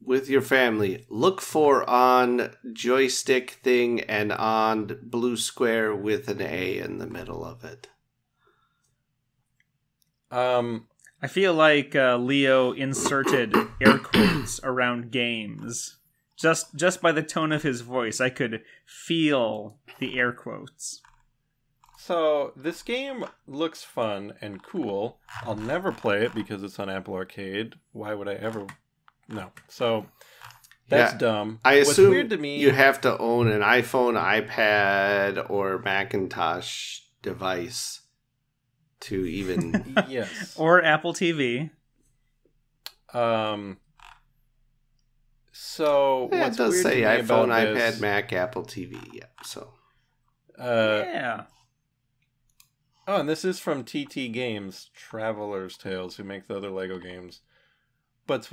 with your family. Look for on joystick thing and on blue square with an A in the middle of it. I feel like Leo inserted air quotes around games. Just by the tone of his voice, I could feel the air quotes. So, this game looks fun and cool. I'll never play it because it's on Apple Arcade. Why would I ever... No. So, that's dumb. I What's assume weird to me, you have to own an iPhone, iPad, or Macintosh device to even... Yes. Or Apple TV. So, yeah, it does say iPhone, iPad, Mac, Apple TV. Yeah, so... yeah. Oh, and this is from TT Games, Traveler's Tales, who make the other Lego games. But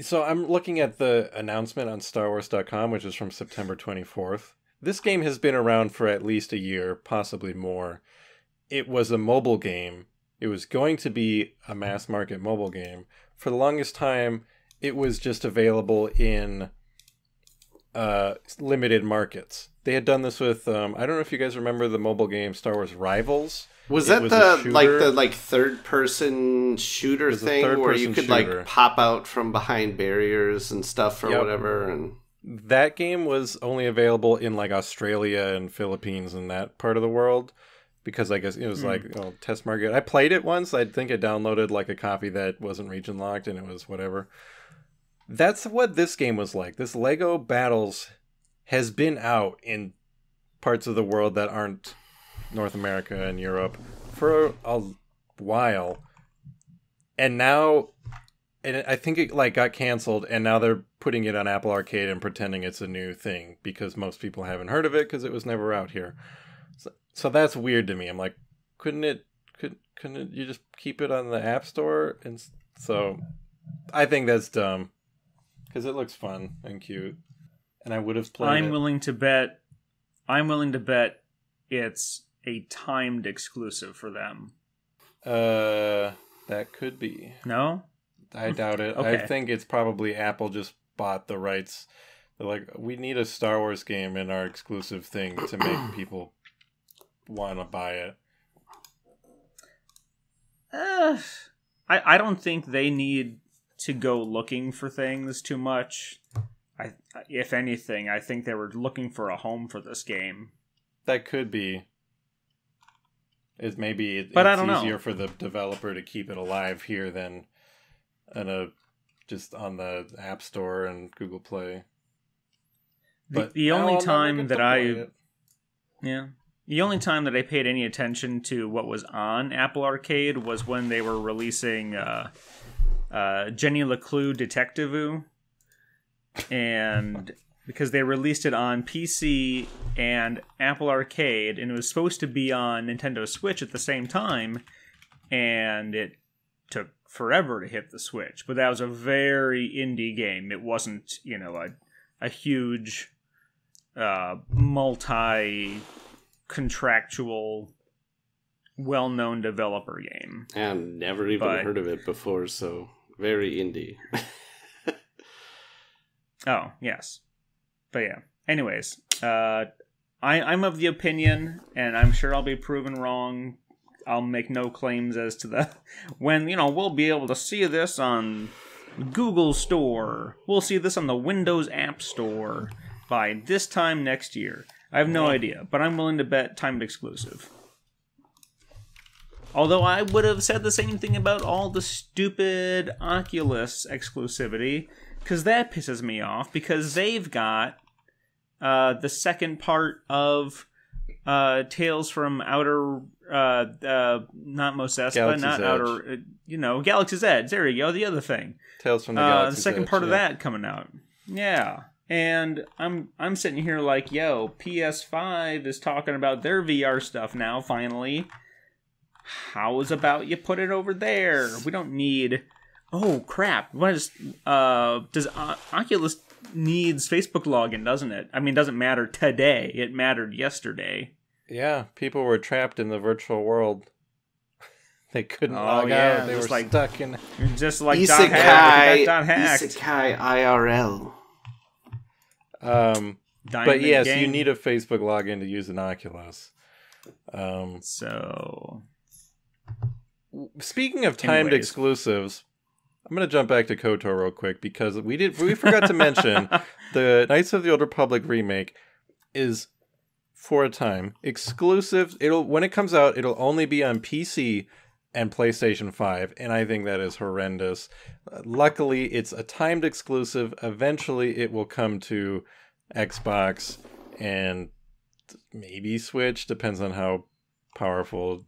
so I'm looking at the announcement on StarWars.com, which is from September 24th. This game has been around for at least a year, possibly more. It was a mobile game. It was going to be a mass market mobile game. For the longest time, it was just available in limited markets. They had done this with I don't know if you guys remember the mobile game Star Wars Rivals. Was that the third person shooter thing where you could like pop out from behind barriers and stuff or whatever? And that game was only available in like Australia and Philippines and that part of the world because I guess it was like test market. I played it once. I think I downloaded like a copy that wasn't region locked and it was whatever. That's what this game was like. This Lego Battles has been out in parts of the world that aren't North America and Europe for a while. And now, and I think it like got canceled, and now they're putting it on Apple Arcade and pretending it's a new thing because most people haven't heard of it because it was never out here. So that's weird to me. I'm like, couldn't you just keep it on the App Store? And so I think that's dumb because it looks fun and cute. And I would have played I'm willing to bet it's a timed exclusive for them. That could be. No? I doubt it. Okay. I think it's probably Apple just bought the rights. They're like, we need a Star Wars game in our exclusive thing to make people want to buy it. I don't think they need to go looking for things too much. If anything, I think they were looking for a home for this game. That could be. It's But I don't easier know. for the developer to keep it alive here than just on the App Store and Google Play. But The only time that the only time that I paid any attention to what was on Apple Arcade was when they were releasing Jenny LeClue Detective-oo. And because they released it on PC and Apple Arcade, and it was supposed to be on Nintendo Switch at the same time, and it took forever to hit the Switch. But that was a very indie game. It wasn't, a huge multi-contractual, well-known developer game. And never even heard of it before, so very indie. Oh, yes. But yeah. Anyways, I'm of the opinion, and I'm sure I'll be proven wrong. I'll make no claims as to when, we'll be able to see this on Google Store. We'll see this on the Windows App Store by this time next year. I have no idea, but I'm willing to bet timed exclusive. Although I would have said the same thing about all the stupid Oculus exclusivity, because that pisses me off, because they've got the second part of Tales from Outer... not Mos Espa, Galaxy's not Edge. Outer... Galaxy's Edge. There you go, the other thing. Tales from the Galaxy's the second Edge, part of yeah. that coming out. Yeah. And I'm sitting here like, yo, PS5 is talking about their VR stuff now, finally. How is about you put it over there? We don't need... Oh, crap. Does Oculus needs Facebook login, doesn't it? I mean, it doesn't matter today. It mattered yesterday. Yeah, people were trapped in the virtual world. They couldn't log out. They were stuck in... Just like Isekai, Hacked. Isekai IRL. But yes, you need a Facebook login to use an Oculus. So... Speaking of timed exclusives... I'm going to jump back to KOTOR real quick because we forgot to mention the Knights of the Old Republic remake is for a time exclusive. When it comes out, it'll only be on PC and PlayStation 5, and I think that is horrendous. Luckily, it's a timed exclusive. Eventually, it will come to Xbox and maybe Switch, depends on how powerful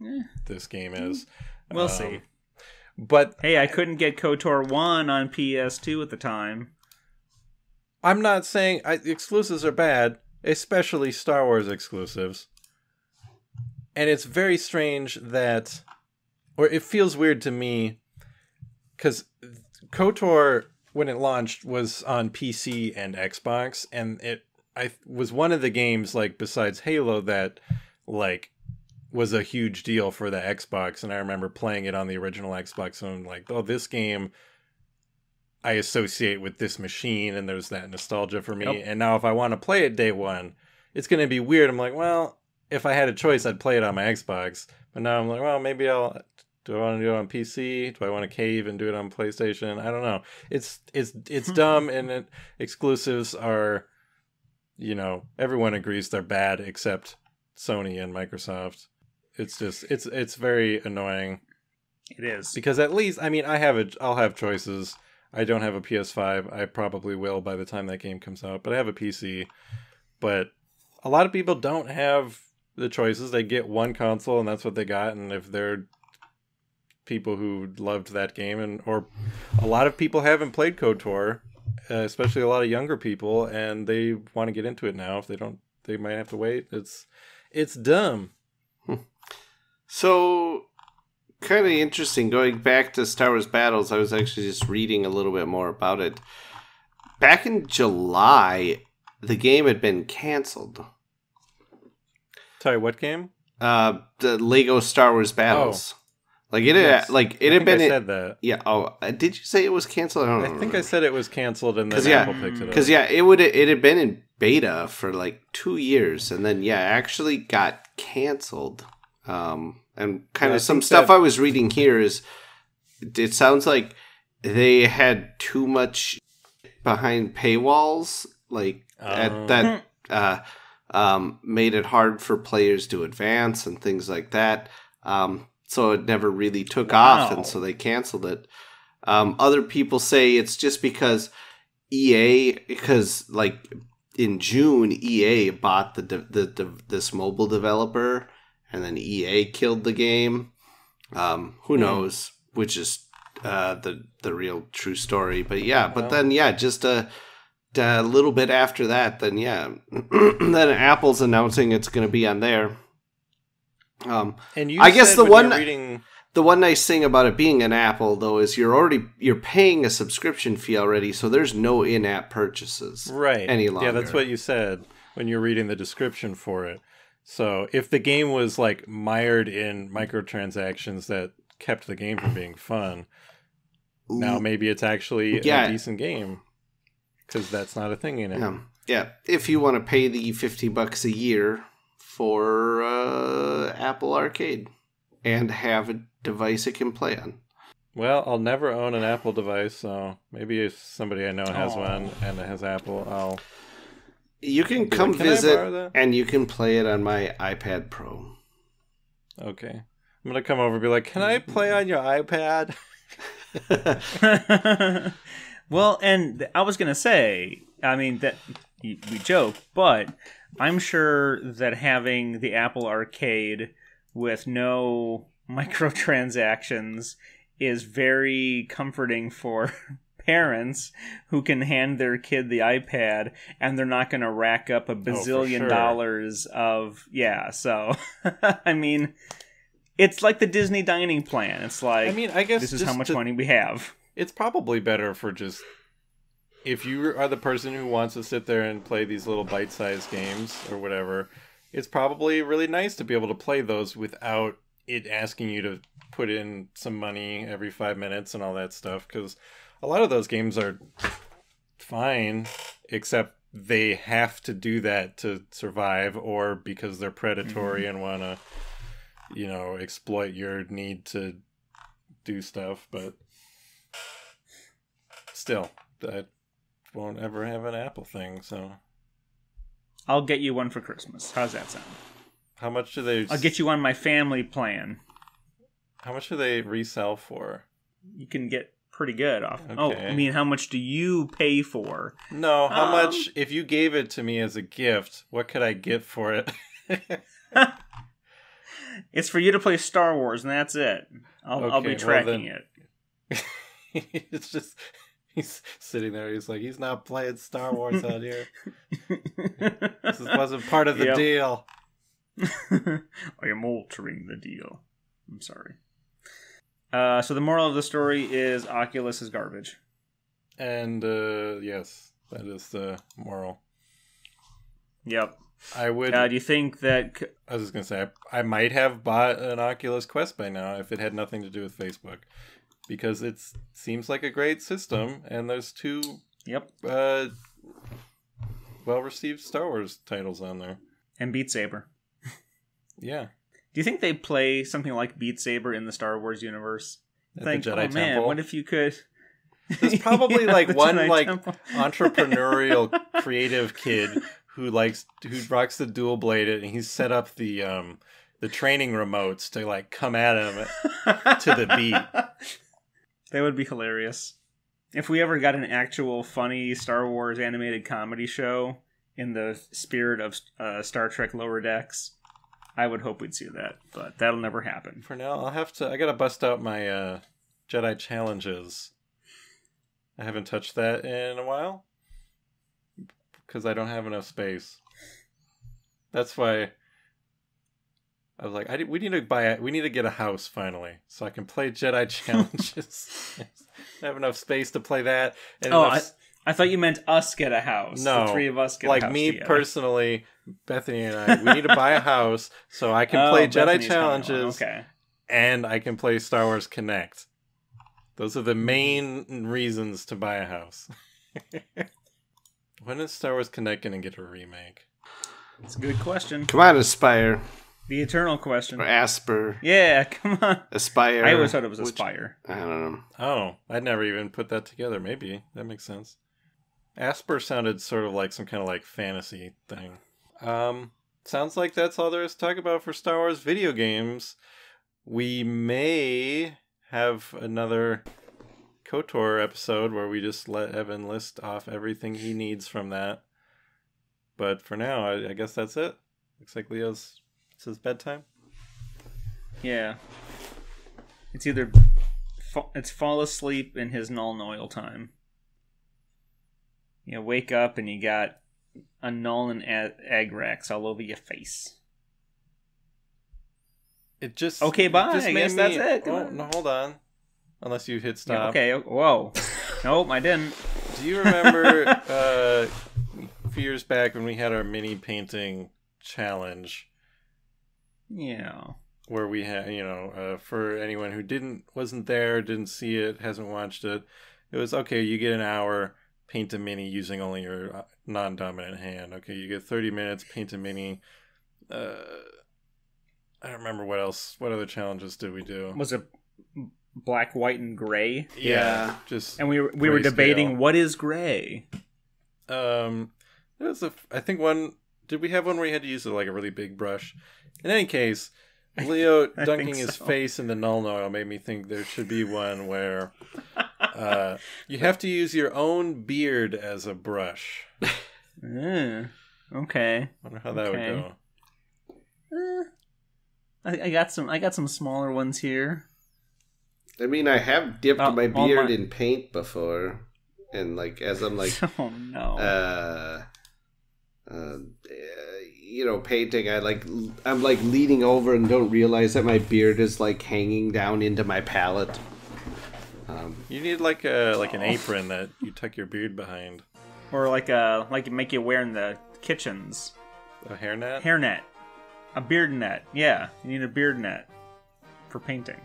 this game is. We'll see. But hey, I couldn't get KOTOR 1 on PS2 at the time. I'm not saying exclusives are bad, especially Star Wars exclusives. And it's very strange that, or it feels weird to me, because KOTOR, when it launched, was on PC and Xbox, and I was one of the games, besides Halo, that, was a huge deal for the Xbox, and I remember playing it on the original Xbox, and I'm like, oh, this game I associate with this machine, and there's that nostalgia for me. Yep. And now if I want to play it day one, it's going to be weird. I'm like, well, if I had a choice, I'd play it on my Xbox. But now I'm like, well, maybe do I want to do it on PC? Do I want to cave and do it on PlayStation? I don't know. It's dumb, and exclusives are, everyone agrees they're bad except Sony and Microsoft. It's just it's very annoying. It is, because at least I'll have choices. I don't have a PS5. I probably will by the time that game comes out, but I have a PC. But a lot of people don't have the choices. They get one console and that's what they got. And if they're people who loved that game, or a lot of people haven't played KOTOR, especially a lot of younger people, and they want to get into it now. If they don't, they might have to wait. It's dumb. So, kind of interesting. Going back to Star Wars Battles, I was actually just reading a little bit more about it. Back in July, the game had been canceled. Sorry, what game? The Lego Star Wars Battles. Like it, Yes. it I had think been. I said that. Yeah. Oh, did you say it was canceled? I don't know. I think I said it was canceled, and then yeah, Apple picked it up. Because it had been in beta for like 2 years, and then actually got canceled. And kind of some stuff I was reading here is, it sounds like they had too much behind paywalls, like that made it hard for players to advance and things like that. So it never really took off, and so they canceled it. Other people say it's just because because like in June, EA bought this mobile developer, and then EA killed the game. Who knows which is the real true story? But then just a little bit after that, then then Apple's announcing it's going to be on there. And you I guess the one nice thing about it being an Apple though is you're paying a subscription fee already, so there's no in-app purchases any longer. Yeah, that's what you said when you're reading the description for it. So if the game was like mired in microtransactions that kept the game from being fun, now maybe it's actually a decent game, because that's not a thing in it. Yeah, if you want to pay the $50 a year for Apple Arcade and have a device it can play on. Well, I'll never own an Apple device, so maybe if somebody I know has one and it has Apple, You can come visit, and you can play it on my iPad Pro. Okay. I'm going to come over and be like, can I play on your iPad? Well, and I was going to say, I mean, that we joke, but I'm sure that having the Apple Arcade with no microtransactions is very comforting for parents who can hand their kid the iPad and they're not going to rack up a bazillion dollars of so I mean, it's like the Disney dining plan. It's like, I mean, I guess this is how much money we have. It's probably better for just, if you are the person who wants to sit there and play these little bite-sized games or whatever, it's probably really nice to be able to play those without it asking you to put in some money every 5 minutes and all that stuff, because a lot of those games are fine, except they have to do that to survive, or because they're predatory and want to, exploit your need to do stuff. But still, I won't ever have an Apple thing, so I'll get you one for Christmas. How's that sound? How much do they... I'll get you on my family plan. How much do they resell for? You can get pretty good off. Okay. Oh, I mean, how much do you pay for? No, how much, if you gave it to me as a gift, what could I get for it? It's for you to play Star Wars, and that's it. I'll be tracking it. It's just... He's sitting there, he's like, he's not playing Star Wars out here. This wasn't part of the deal. I am altering the deal. I'm sorry. So the moral of the story is Oculus is garbage. And, yes, that is the moral. Yep. I would... do you think that... I was just going to say, I might have bought an Oculus Quest by now if it had nothing to do with Facebook. Because it seems like a great system, and there's 2 well-received Star Wars titles on there. And Beat Saber. Yeah. Do you think they play something like Beat Saber in the Star Wars universe? At the Jedi Temple? Man, what if you could... There's probably one entrepreneurial creative kid who rocks the dual bladed, and he's set up the training remotes to come at him to the beat. That would be hilarious. If we ever got an actual funny Star Wars animated comedy show in the spirit of Star Trek Lower Decks, I would hope we'd see that, but that'll never happen. For now, I gotta bust out my Jedi Challenges. I haven't touched that in a while, because I don't have enough space. That's why I was like, we need to get a house finally, so I can play Jedi Challenges. I have enough space to play that. And I thought you meant us get a house. No, the 3 of us get a house. Like me together. Personally, Bethany and I, we need to buy a house so I can play Jedi Challenges. Okay. and I can play Star Wars Connect. Those are the main reasons to buy a house. When is Star Wars Connect going to get a remake? It's a good question. Come on, Aspire. The eternal question. Or Asper. Yeah, come on. Aspire. I always thought it was Aspire. I don't know. Oh, I'd never even put that together. Maybe. That makes sense. Asper sounded sort of like some kind of like fantasy thing. Sounds like that's all there is to talk about for Star Wars video games. We may have another KOTOR episode where we just let Evan list off everything he needs from that. But for now, I guess that's it. Looks like Leo's... It's his bedtime. Yeah. It's either... It's fall asleep in his null oil time. You wake up and you got a null and egg racks all over your face. It just... Okay, bye. Just I guess that's it. Oh, no, hold on. Unless you hit stop. Yeah, okay, whoa. Nope, I didn't. Do you remember a few years back when we had our mini painting challenge? Yeah. Where we had, for anyone who wasn't there, didn't see it, hasn't watched it, it was, okay, you get an hour, paint a mini using only your non-dominant hand. Okay, you get 30 minutes, paint a mini. I don't remember what other challenges did we do? Was it black, white, and gray? Yeah. And we were debating what is gray. There was I think one. Did we have one where you had to use a really big brush? In any case, Leo dunking his face in the null oil made me think there should be one where you have to use your own beard as a brush. Okay. I wonder how that would go. I got some smaller ones here. I mean, I have dipped my beard in paint before, and as I'm oh no. Painting, I'm leaning over and don't realize that my beard is hanging down into my palette. You need an apron that you tuck your beard behind, or make you wear in the kitchens. A hairnet. Hairnet, a beard net. Yeah, you need a beard net for painting.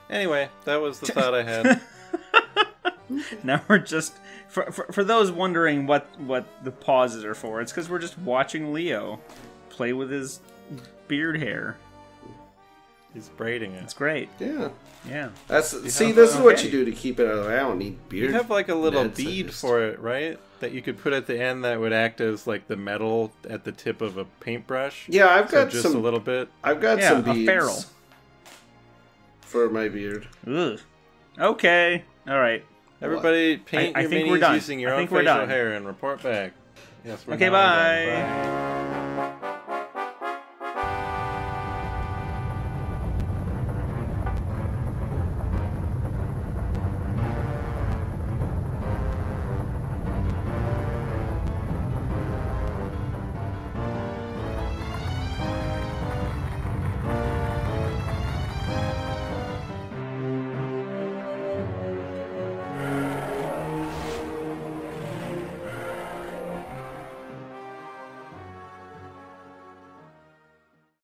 Anyway, that was the thought I had. Now we're just for those wondering what the pauses are for. It's because we're just watching Leo play with his beard hair. He's braiding it. It's great. Yeah. This is what you do to keep it out. I don't need beard. You have a little bead for it, right? That you could put at the end that would act as the metal at the tip of a paintbrush. Yeah, I've got just a little bit. I've got some beads. A ferrule for my beard. Ugh. Okay. All right. Everybody paint your minis using your own facial hair and report back. Yes, we're okay, bye.